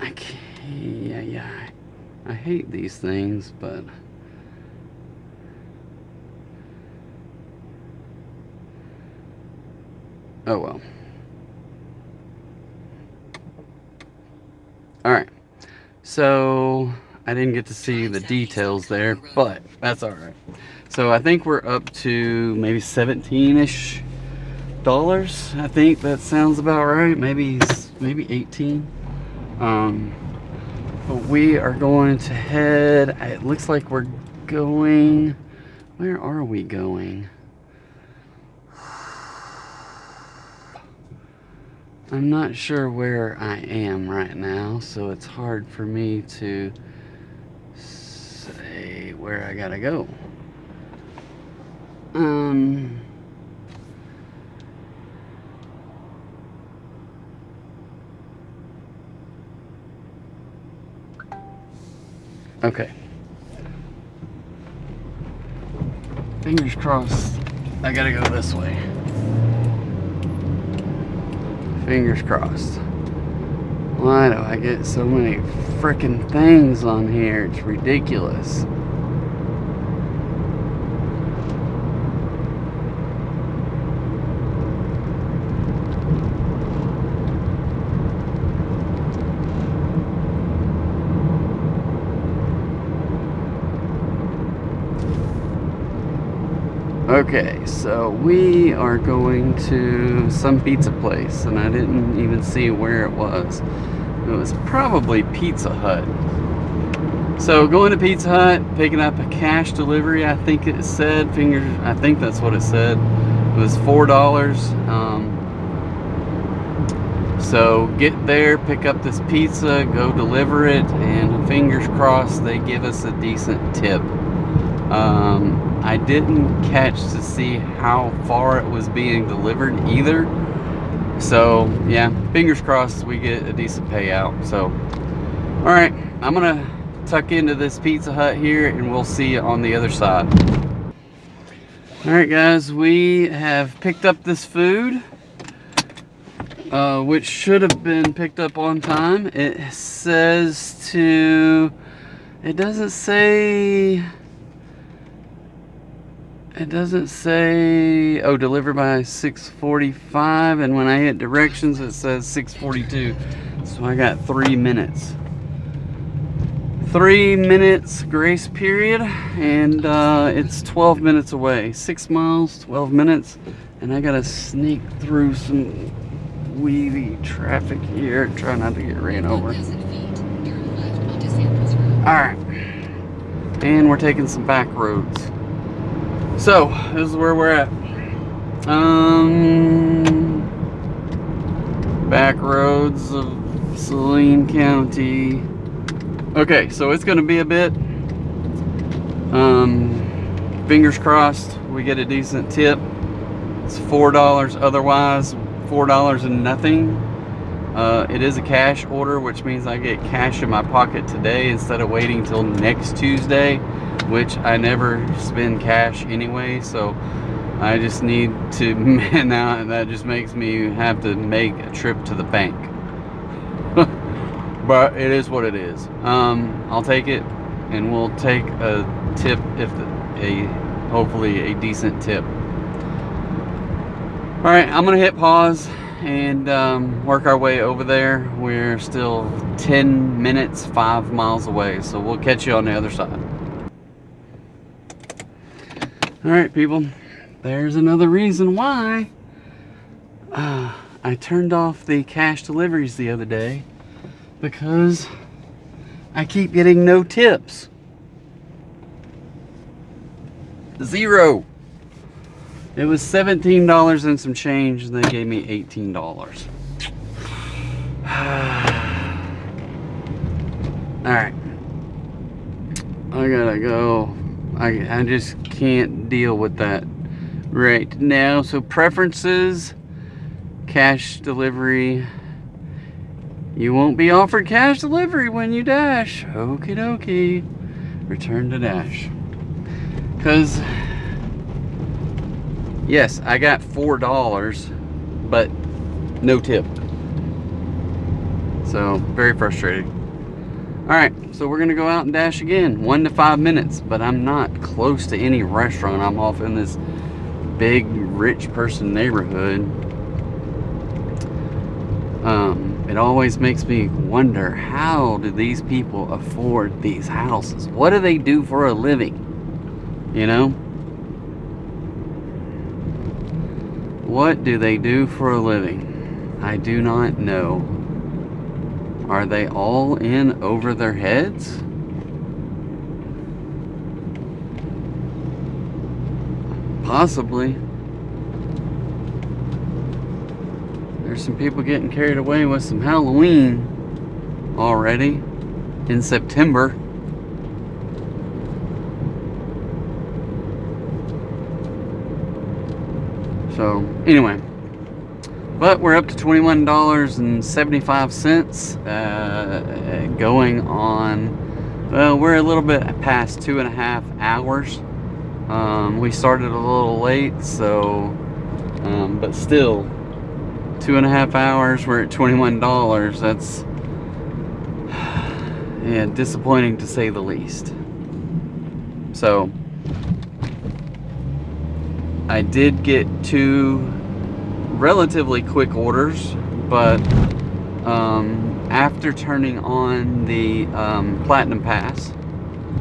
I can't, I hate these things, but oh well. Alright, so I didn't get to see the details there, but that's alright. So I think we're up to maybe $17-ish. I think that sounds about right. Maybe 18. But we are going to head, it looks like we're going, where are we going? I'm not sure where I am right now, so it's hard for me to say where I gotta go. Okay. Fingers crossed. I gotta go this way. Fingers crossed. Why do I get so many frickin' things on here? It's ridiculous. Okay, so we are going to some pizza place, and I didn't even see where it was. It was probably Pizza Hut. So going to Pizza Hut, picking up a cash delivery, I think it said, I think that's what it said. It was $4. So get there, pick up this pizza, go deliver it, and fingers crossed they give us a decent tip. I didn't catch to see how far it was being delivered either. So yeah, fingers crossed we get a decent payout. So alright, I'm gonna tuck into this Pizza Hut here and we'll see you on the other side. Alright guys, we have picked up this food, which should have been picked up on time. It says to, it doesn't say, oh, deliver by 6:45, and when I hit directions it says 6:42, so I got 3 minutes. 3 minutes grace period, and it's 12 minutes away. 6 miles, 12 minutes, and I gotta sneak through some weedy traffic here, try not to get ran over. Alright, and we're taking some back roads. So, this is where we're at. Back roads of Saline County. Okay, so it's gonna be a bit. Fingers crossed we get a decent tip. It's $4, otherwise $4 and nothing. It is a cash order, which means I get cash in my pocket today instead of waiting till next Tuesday, which I never spend cash anyway, so I just need to, now that just makes me have to make a trip to the bank. but it is what it is. I'll take it, and we'll take a tip if hopefully a decent tip. All right, I'm gonna hit pause and work our way over there. We're still 10 minutes, 5 miles away, so we'll catch you on the other side. All right, people, there's another reason why I turned off the cash deliveries the other day, because I keep getting no tips. Zero. It was $17 and some change, and they gave me $18. Alright. I gotta go. I just can't deal with that right now. So preferences, cash delivery. You won't be offered cash delivery when you dash. Okie dokie. Return to dash. Because, yes, I got $4, but no tip. So, very frustrating. Alright, so we're going to go out and dash again. 1 to 5 minutes, but I'm not close to any restaurant. I'm off in this big, rich person neighborhood. It always makes me wonder, how do these people afford these houses? What do they do for a living? You know? What do they do for a living? I do not know. Are they all in over their heads? Possibly. There's some people getting carried away with some Halloween already in September. So anyway, but we're up to $21.75 going on. Well, we're a little bit past 2.5 hours. We started a little late, so but still 2.5 hours, we're at $21. That's, yeah, disappointing to say the least. So I did get 2 relatively quick orders, but after turning on the Platinum Pass,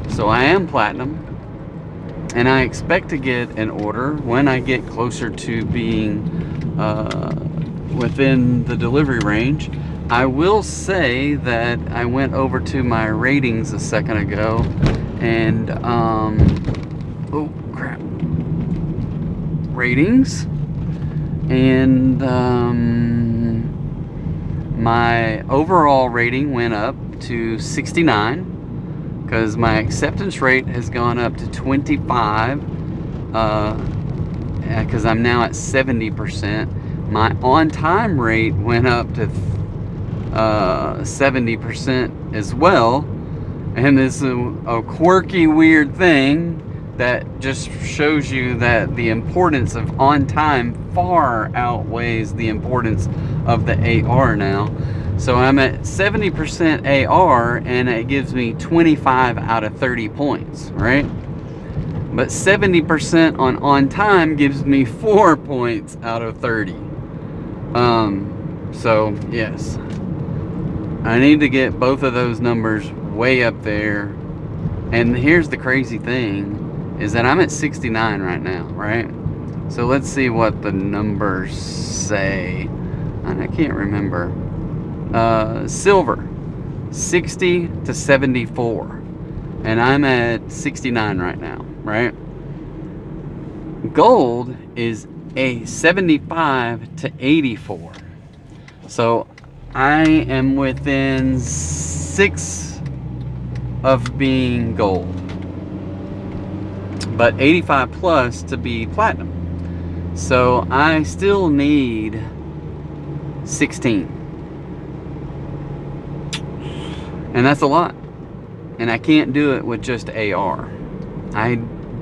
so I am Platinum, and I expect to get an order when I get closer to being within the delivery range. I will say that I went over to my ratings a second ago, and oh crap, ratings, and my overall rating went up to 69, because my acceptance rate has gone up to 25, because I'm now at 70%. My on-time rate went up to 70% as well, and this is a quirky, weird thing that just shows you that the importance of on-time far outweighs the importance of the AR now. So I'm at 70% AR, and it gives me 25 out of 30 points, right? But 70% on-time gives me 4 points out of 30. So yes, I need to get both of those numbers way up there. And here's the crazy thing, is that I'm at 69 right now, right? So let's see what the numbers say. And I can't remember. Silver, 60 to 74, and I'm at 69 right now, right? Gold is a 75 to 84. So I am within 6 of being gold, but 85 plus to be platinum. So I still need 16. And that's a lot. And I can't do it with just AR. I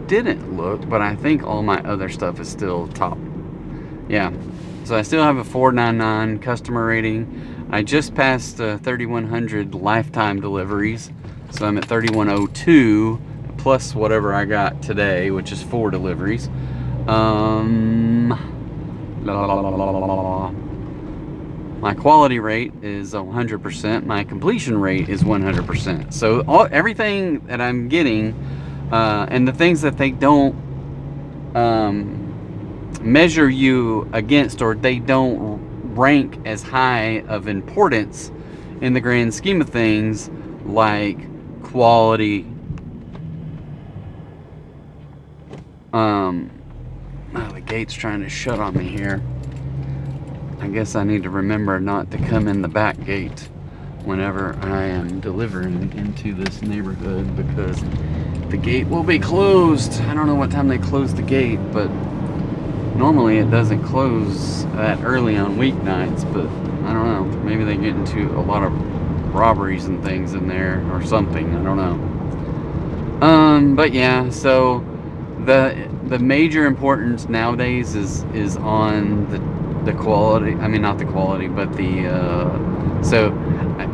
didn't look, but I think all my other stuff is still top. Yeah. So I still have a 4.99 customer rating. I just passed 3,100 lifetime deliveries. So I'm at 3,102 plus whatever I got today, which is 4 deliveries. My quality rate is 100%. My completion rate is 100%. So everything that I'm getting, and the things that they don't measure you against, or they don't rank as high of importance in the grand scheme of things, like quality. Oh, the gate's trying to shut on me here. I guess I need to remember not to come in the back gate whenever I am delivering into this neighborhood, because the gate will be closed. I don't know what time they close the gate, but normally it doesn't close that early on weeknights, but I don't know. Maybe they get into a lot of robberies and things in there or something. I don't know. But yeah, so the major importance nowadays is on the quality. I mean, not the quality, but the so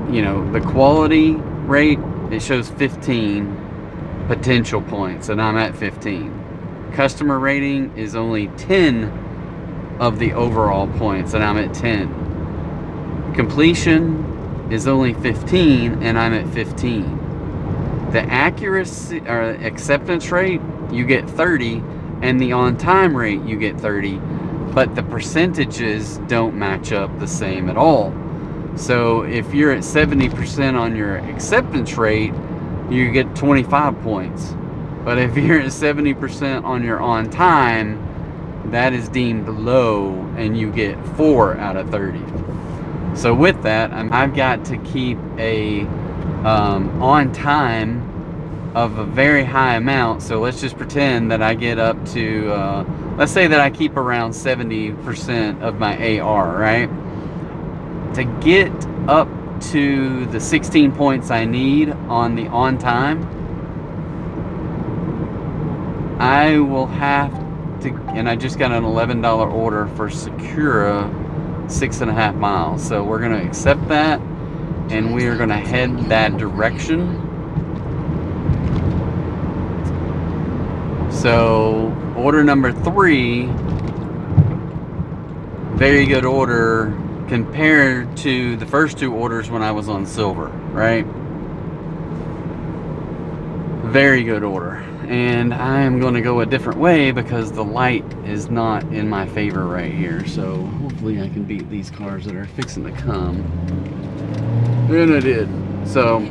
you know, the quality rate, it shows 15 potential points, and I'm at 15. Customer rating is only 10 of the overall points, and I'm at 10. Completion is only 15, and I'm at 15. The accuracy or acceptance rate, you get 30, and the on-time rate, you get 30, but the percentages don't match up the same at all. So if you're at 70% on your acceptance rate, you get 25 points. But if you're at 70% on your on time, that is deemed low, and you get 4 out of 30. So with that, I've got to keep a on time of a very high amount. So let's just pretend that I get up to, let's say that I keep around 70% of my AR, right? To get up to the 16 points I need on the on time, I will have to, and I just got an $11 order for Secura 6.5 miles. So we're going to accept that, and we are going to head that direction. So order number 3, very good order compared to the first 2 orders when I was on silver, right? Very good order. And I am going to go a different way because the light is not in my favor right here. So hopefully I can beat these cars that are fixing to come. And I did. So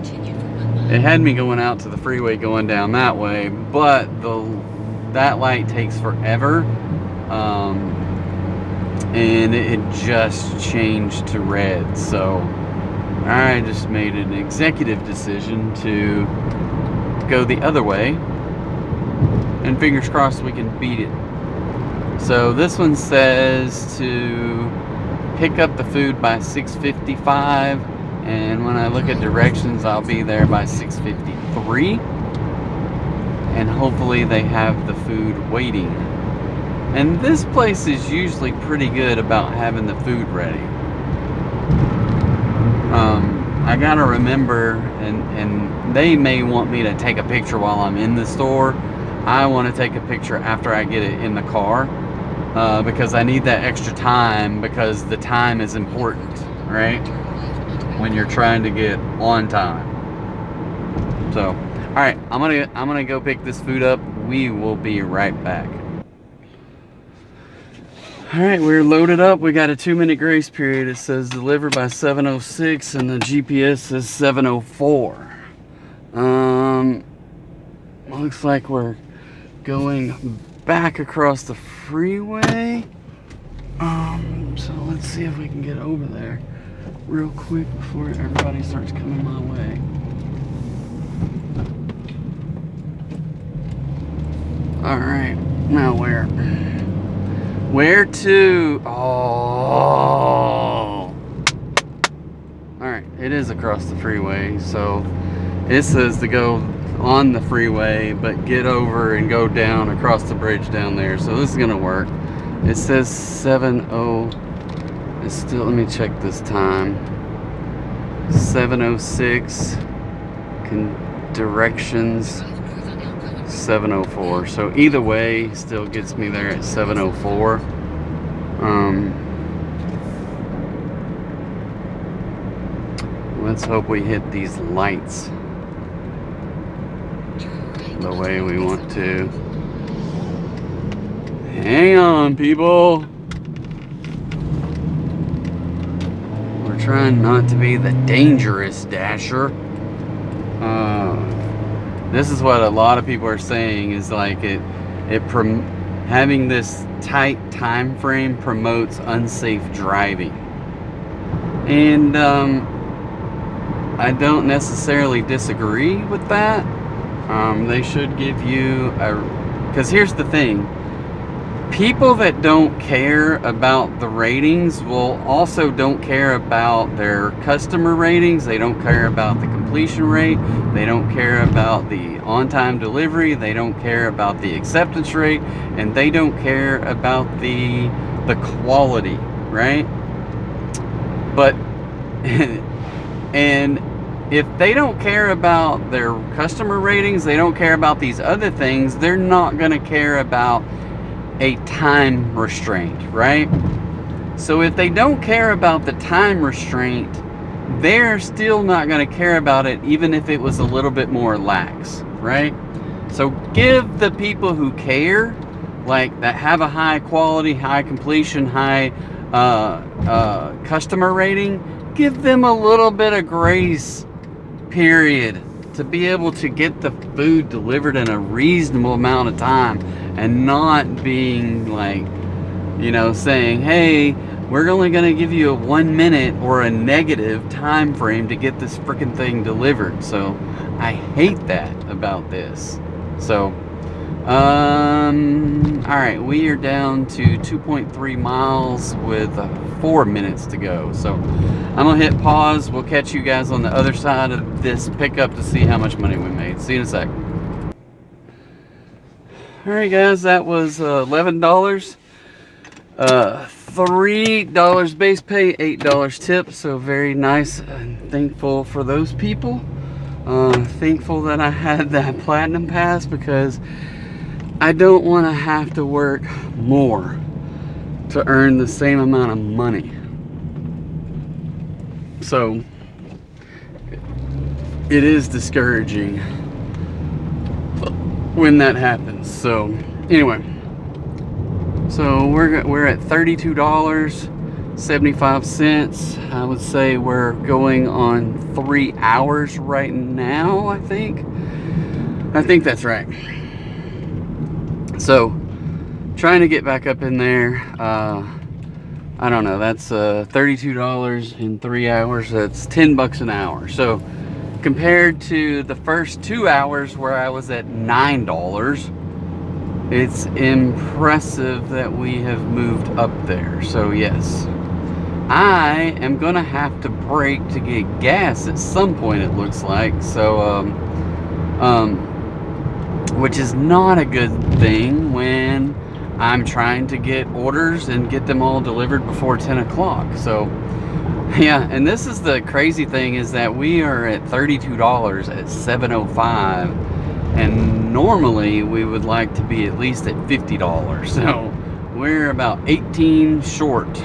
it had me going out to the freeway going down that way, but that light takes forever. And it just changed to red. So I just made an executive decision to go the other way, and fingers crossed we can beat it. So this one says to pick up the food by 6:55, and when I look at directions, I'll be there by 6:53, and hopefully they have the food waiting. And this place is usually pretty good about having the food ready. I gotta remember, and they may want me to take a picture while I'm in the store. I want to take a picture after I get it in the car, because I need that extra time, because the time is important, right? When you're trying to get on time. So, all right, I'm gonna go pick this food up. We will be right back. All right, we're loaded up. We got a 2-minute grace period. It says deliver by 7:06, and the GPS says 7:04. Looks like we're going back across the freeway. So let's see if we can get over there real quick before everybody starts coming my way. All right, now where? Where to? Oh. All right, it is across the freeway. So it says to go on the freeway, but get over and go down across the bridge down there. So this is gonna work. It says 7:04. It's still, let me check this time. 7:06. Directions 7:04. So either way, still gets me there at 7:04. Let's hope we hit these lights the way we want to. Hang on, people. We're trying not to be the dangerous Dasher. This is what a lot of people are saying, is like having this tight time frame promotes unsafe driving. And I don't necessarily disagree with that. They should give you because here's the thing. People that don't care about the ratings will also don't care about their customer ratings. They don't care about the completion rate. They don't care about the on-time delivery. They don't care about the acceptance rate, and they don't care about the quality, right? But and if they don't care about their customer ratings, they don't care about these other things, they're not going to care about a time restraint, right? So if they don't care about the time restraint, they're still not going to care about it even if it was a little bit more lax, right? So give the people who care, like that have a high quality, high completion, high customer rating, give them a little bit of grace period to be able to get the food delivered in a reasonable amount of time, and not being like, you know, saying, hey, we're only going to give you a 1 minute or a negative time frame to get this freaking thing delivered. So I hate that about this. So all right, we are down to 2.3 miles with 4 minutes to go. So I'm gonna hit pause. We'll catch you guys on the other side of this pickup to see how much money we made. See you in a sec. All right, guys, that was $11. $3 base pay, $8 tip. So very nice, and thankful for those people. Thankful that I had that Platinum Pass, because I don't want to have to work more to earn the same amount of money. So it is discouraging when that happens. So anyway, so we're at $32.75. I would say we're going on 3 hours right now. I think that's right. So trying to get back up in there. I don't know, that's $32 in 3 hours. That's $10 an hour. So compared to the first 2 hours where I was at $9, it's impressive that we have moved up there. So yes, I am gonna have to break to get gas at some point, it looks like. So which is not a good thing when I'm trying to get orders and get them all delivered before 10 o'clock. So yeah, and this is the crazy thing, is that we are at $32 at 7:05, and normally we would like to be at least at $50. So we're about 18 short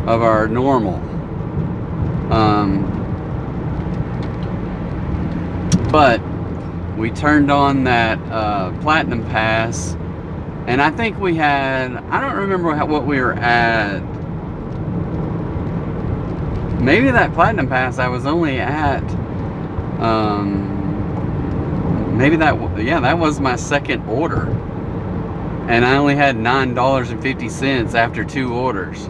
of our normal. But we turned on that Platinum Pass, and I think we had, I don't remember what we were at. Maybe that Platinum Pass I was only at, maybe that was my second order, and I only had $9.50 after 2 orders.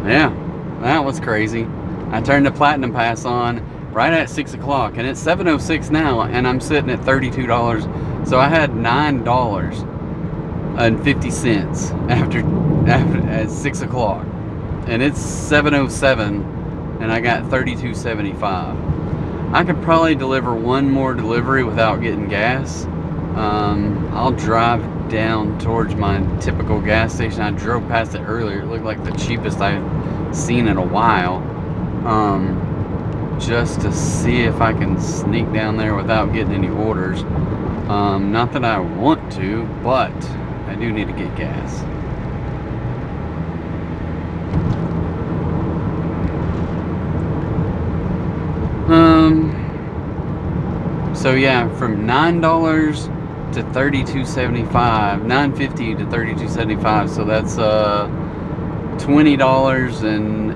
Yeah, that was crazy. I turned the Platinum Pass on right at 6 o'clock, and it's 7:06 now, and I'm sitting at $32. So I had $9.50 after at 6 o'clock, and it's 7:07, and I got $32.75. I could probably deliver one more delivery without getting gas, I'll drive down towards my typical gas station. I drove past it earlier. It looked like the cheapest I've seen in a while. Just to see if I can sneak down there without getting any orders. Not that I want to, but I do need to get gas. So yeah, from $9 to $32.75, $9.50 to $32.75. So that's $20 and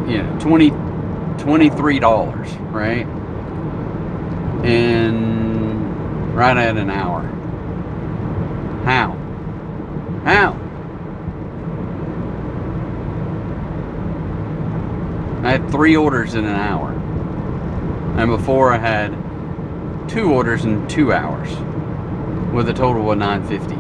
you know, $23, right? And right at an hour. How? I had 3 orders in an hour. And before I had 2 orders in 2 hours with a total of $9.50.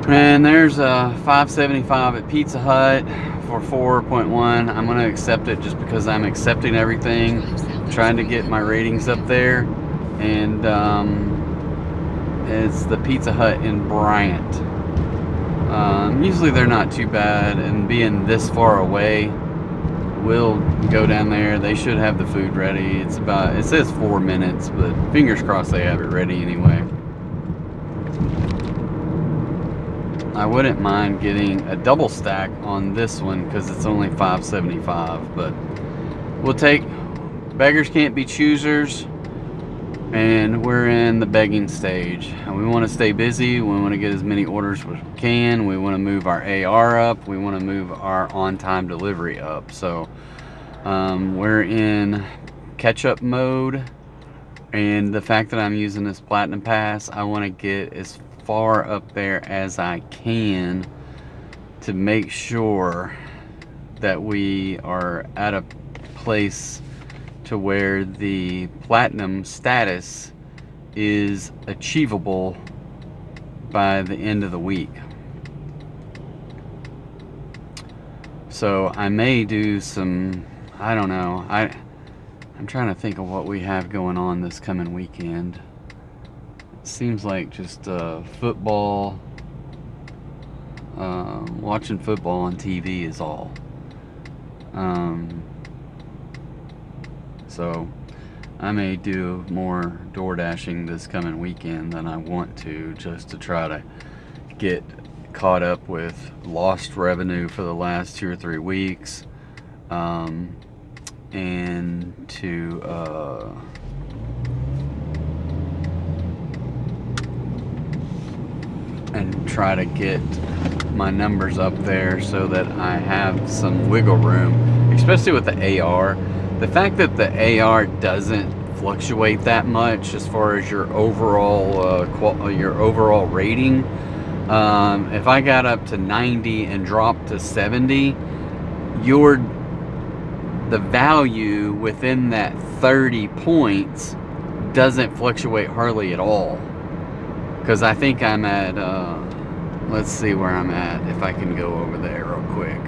And there's a $5.75 at Pizza Hut for 4.1. I'm going to accept it just because I'm accepting everything, trying to get my ratings up there. And it's the Pizza Hut in Bryant. Usually they're not too bad, and being this far away, we'll go down there. They should have the food ready. It says 4 minutes, but fingers crossed they have it ready anyway. I wouldn't mind getting a double stack on this one because it's only $5.75, but we'll take, beggars can't be choosers, and we're in the begging stage. And we want to stay busy. We want to get as many orders as we can. We want to move our AR up. We want to move our on-time delivery up. So we're in catch-up mode, and the fact that I'm using this Platinum Pass, I want to get as far up there as I can to make sure that we are at a place to where the platinum status is achievable by the end of the week. So I may do some, I don't know, I'm trying to think of what we have going on this coming weekend. It seems like just football, watching football on TV is all. So I may do more DoorDashing this coming weekend than I want to, just to try to get caught up with lost revenue for the last 2 or 3 weeks, and to try to get my numbers up there so that I have some wiggle room, especially with the AR. The fact that the AR doesn't fluctuate that much as far as your overall rating. If I got up to 90 and dropped to 70, the value within that 30 points doesn't fluctuate hardly at all. Because I think I'm at, let's see where I'm at, if I can go over there real quick.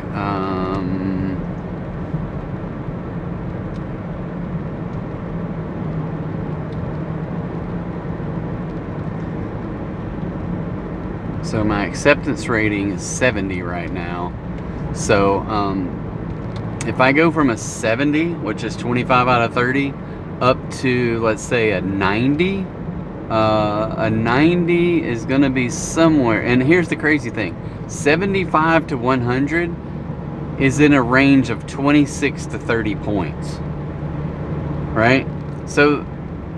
So my acceptance rating is 70 right now. So if I go from a 70, which is 25 out of 30, up to, let's say, a 90, a 90 is going to be somewhere. And here's the crazy thing. 75 to 100 is in a range of 26 to 30 points. Right? So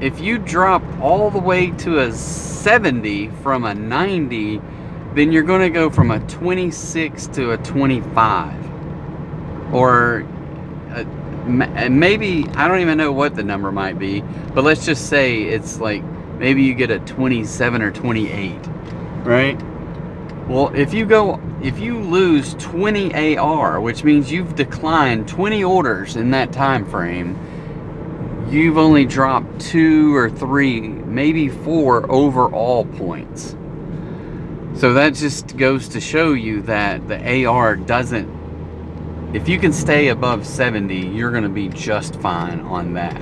if you drop all the way to a 70 from a 90, then you're going to go from a 26 to a 25. Or maybe, I don't even know what the number might be, but let's just say it's like, maybe you get a 27 or 28, right? Well, if you lose 20 AR, which means you've declined 20 orders in that time frame, you've only dropped 2 or 3, maybe 4 overall points. So that just goes to show you that the AR doesn't, if you can stay above 70, you're going to be just fine on that.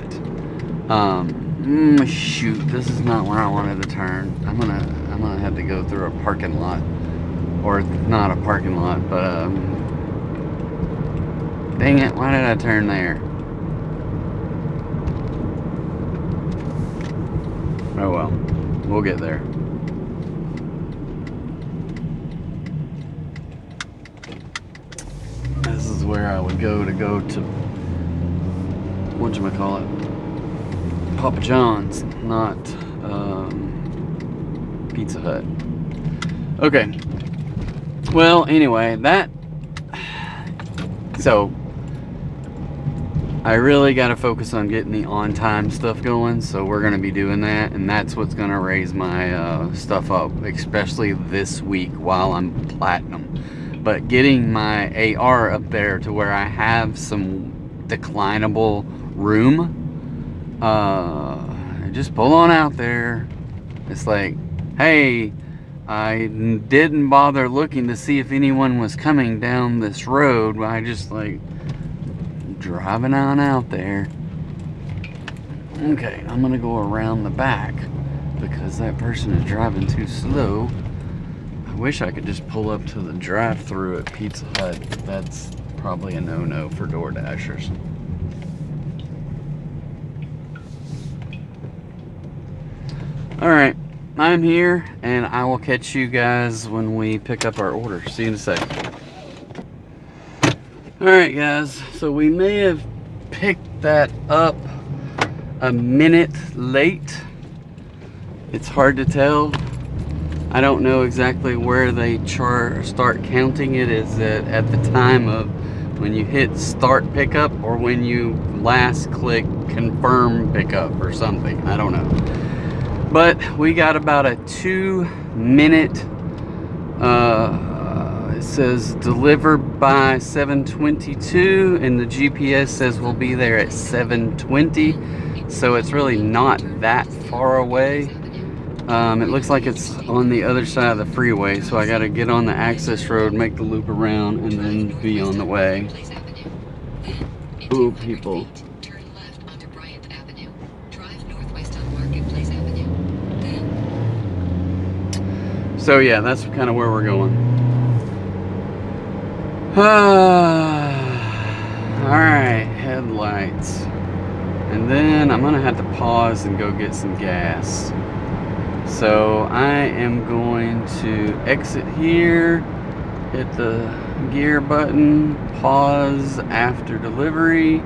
Shoot, this is not where I wanted to turn. I'm gonna have to go through a parking lot, or not a parking lot, but dang it, why did I turn there? Oh well, we'll get there. This is where I would go to whatchamacallit, Papa John's, not Pizza Hut. Okay. Well, anyway, so I really got to focus on getting the on-time stuff going, so we're going to be doing that, and that's what's going to raise my stuff up, especially this week while I'm platinum. But getting my AR up there to where I have some declinable room, just pull on out there. It's like, hey, I didn't bother looking to see if anyone was coming down this road. I just like driving on out there. Okay, I'm gonna go around the back because that person is driving too slow. I wish I could just pull up to the drive-thru at Pizza Hut. That's probably a no-no for DoorDashers. Alright, I'm here, and I will catch you guys when we pick up our order. See you in a second. Alright guys, so we may have picked that up a minute late. It's hard to tell. I don't know exactly where they start counting it. Is it at the time of when you hit start pickup, or when you last click confirm pickup or something? I don't know. But we got about a 2-minute, it says deliver by 7:22, and the GPS says we'll be there at 7:20, so it's really not that far away. It looks like it's on the other side of the freeway, so I got to get on the access road, make the loop around, and then be on the way. Ooh, people. So yeah, that's kind of where we're going. Alright, headlights. And then I'm gonna have to pause and go get some gas. So I am going to exit here, hit the gear button, pause after delivery,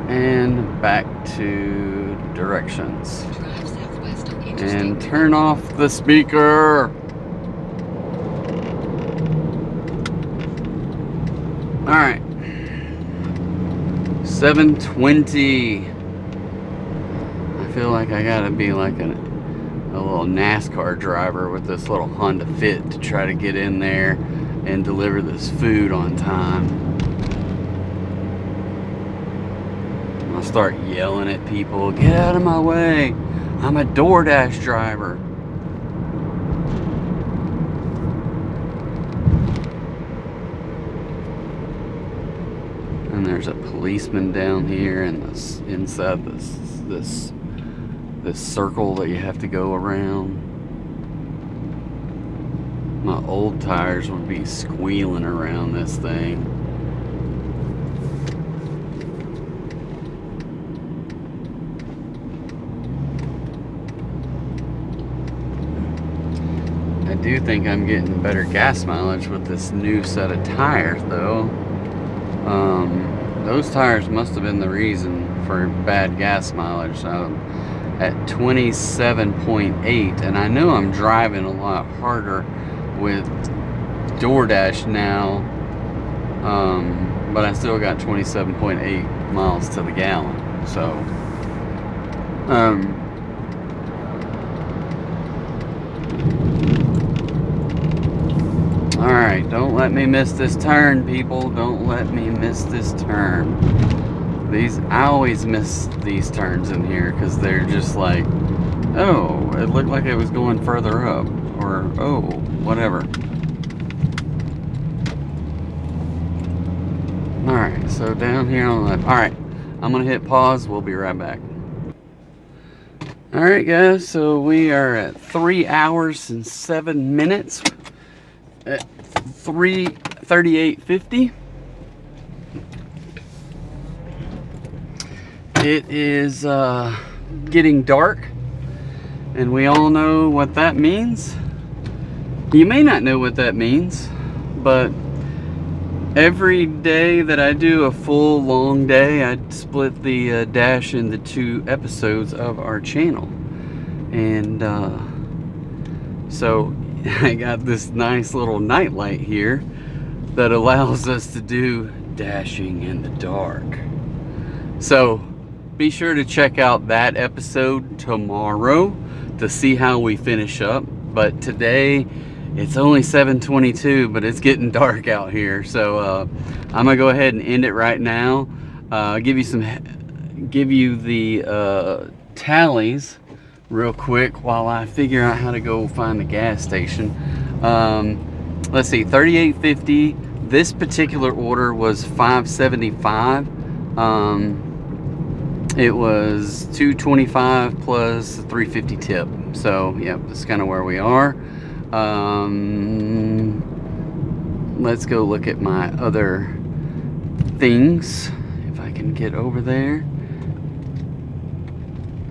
and back to directions. And turn off the speaker. Alright. 7:20. I feel like I gotta be like a little NASCAR driver with this little Honda Fit to try to get in there and deliver this food on time. I'll start yelling at people, get out of my way. I'm a DoorDash driver. And there's a policeman down here, and this inside this circle that you have to go around. My old tires would be squealing around this thing. I do think I'm getting better gas mileage with this new set of tires though. Those tires must have been the reason for bad gas mileage. At 27.8, and I know I'm driving a lot harder with DoorDash now, but I still got 27.8 miles to the gallon. So alright, don't let me miss this turn, people. Don't let me miss this turn. I always miss these turns in here because they're just like, oh, it looked like it was going further up, or oh, whatever. Alright, so down here on the left. Alright, I'm gonna hit pause. We'll be right back. All right, guys, so we are at 3 hours and 7 minutes at 3:38:50. It is getting dark, and we all know what that means. You may not know what that means, but every day that I do a full long day, I split the dash into 2 episodes of our channel. And so I got this nice little night light here that allows us to do dashing in the dark. So be sure to check out that episode tomorrow to see how we finish up. But today, it's only 7:22, but it's getting dark out here. So I'm gonna go ahead and end it right now. Give you the tallies real quick while I figure out how to go find the gas station. Let's see, 38.50. This particular order was $5.75. It was $2.25 plus $3.50 tip. So yeah, that's kind of where we are. Let's go look at my other things if I can get over there.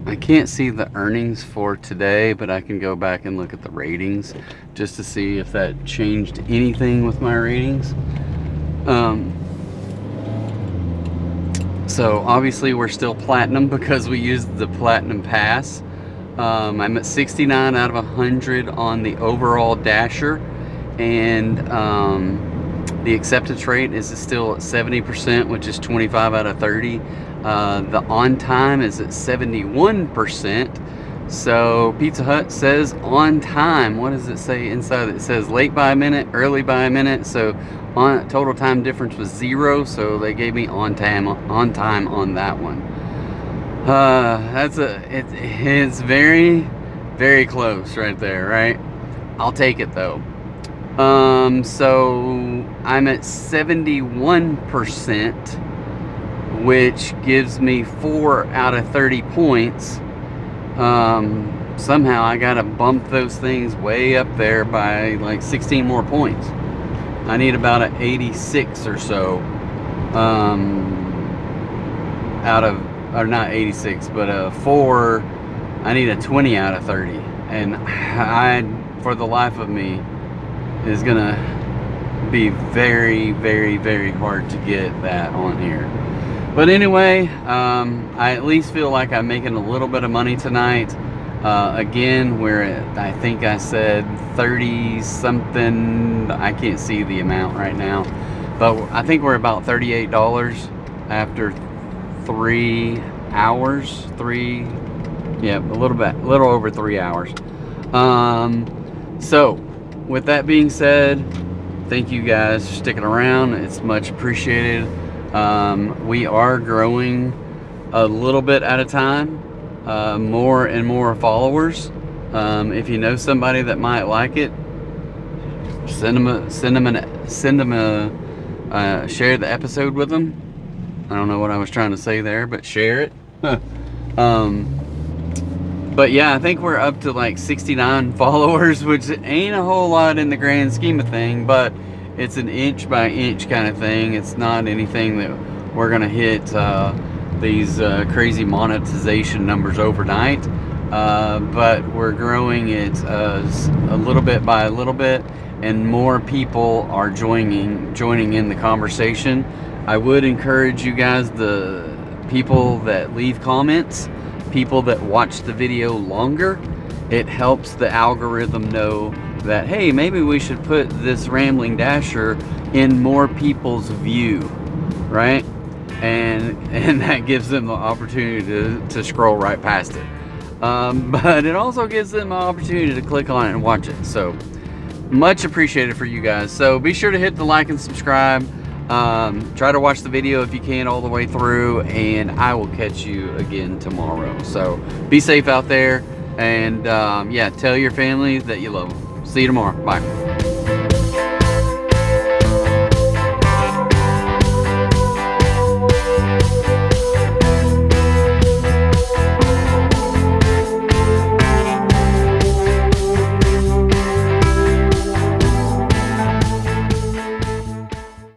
I can't see the earnings for today, but I can go back and look at the ratings just to see if that changed anything with my ratings. So obviously we're still platinum because we used the Platinum Pass. I'm at 69 out of 100 on the overall Dasher, and the acceptance rate is still at 70%, which is 25 out of 30. The on time is at 71%. So Pizza Hut says on time. What does it say inside? It says late by a minute, early by a minute. So on total time difference was 0. So they gave me on time on that one. It's very, very close right there, right? I'll take it though. So I'm at 71%, which gives me 4 out of 30 points. Somehow I gotta bump those things way up there by like 16 more points. I need about an 86 or so, or not 86, but I need a 20 out of 30. And for the life of me, is gonna be very, very, very hard to get that on here. But anyway, I at least feel like I'm making a little bit of money tonight. Again, we're at, I think I said 30 something. I can't see the amount right now, but I think we're about $38 after 3 hours. A little over 3 hours. So with that being said, thank you guys for sticking around. It's much appreciated. We are growing a little bit at a time, more and more followers. If you know somebody that might like it, send them share the episode with them. I don't know what I was trying to say there, but share it. But yeah, I think we're up to like 69 followers, which ain't a whole lot in the grand scheme of thing, but it's an inch by inch kind of thing. It's not anything that we're gonna hit these crazy monetization numbers overnight, but we're growing it a little bit by a little bit, and more people are joining in the conversation. I would encourage you guys, the people that leave comments, people that watch the video longer, it helps the algorithm know that, hey, maybe we should put this rambling dasher in more people's view, right? And that gives them the opportunity to scroll right past it. But it also gives them an opportunity to click on it and watch it. So much appreciated for you guys. So be sure to hit the like and subscribe. Try to watch the video if you can all the way through, and I will catch you again tomorrow. So be safe out there, and yeah, tell your family that you love them. See you tomorrow. Bye.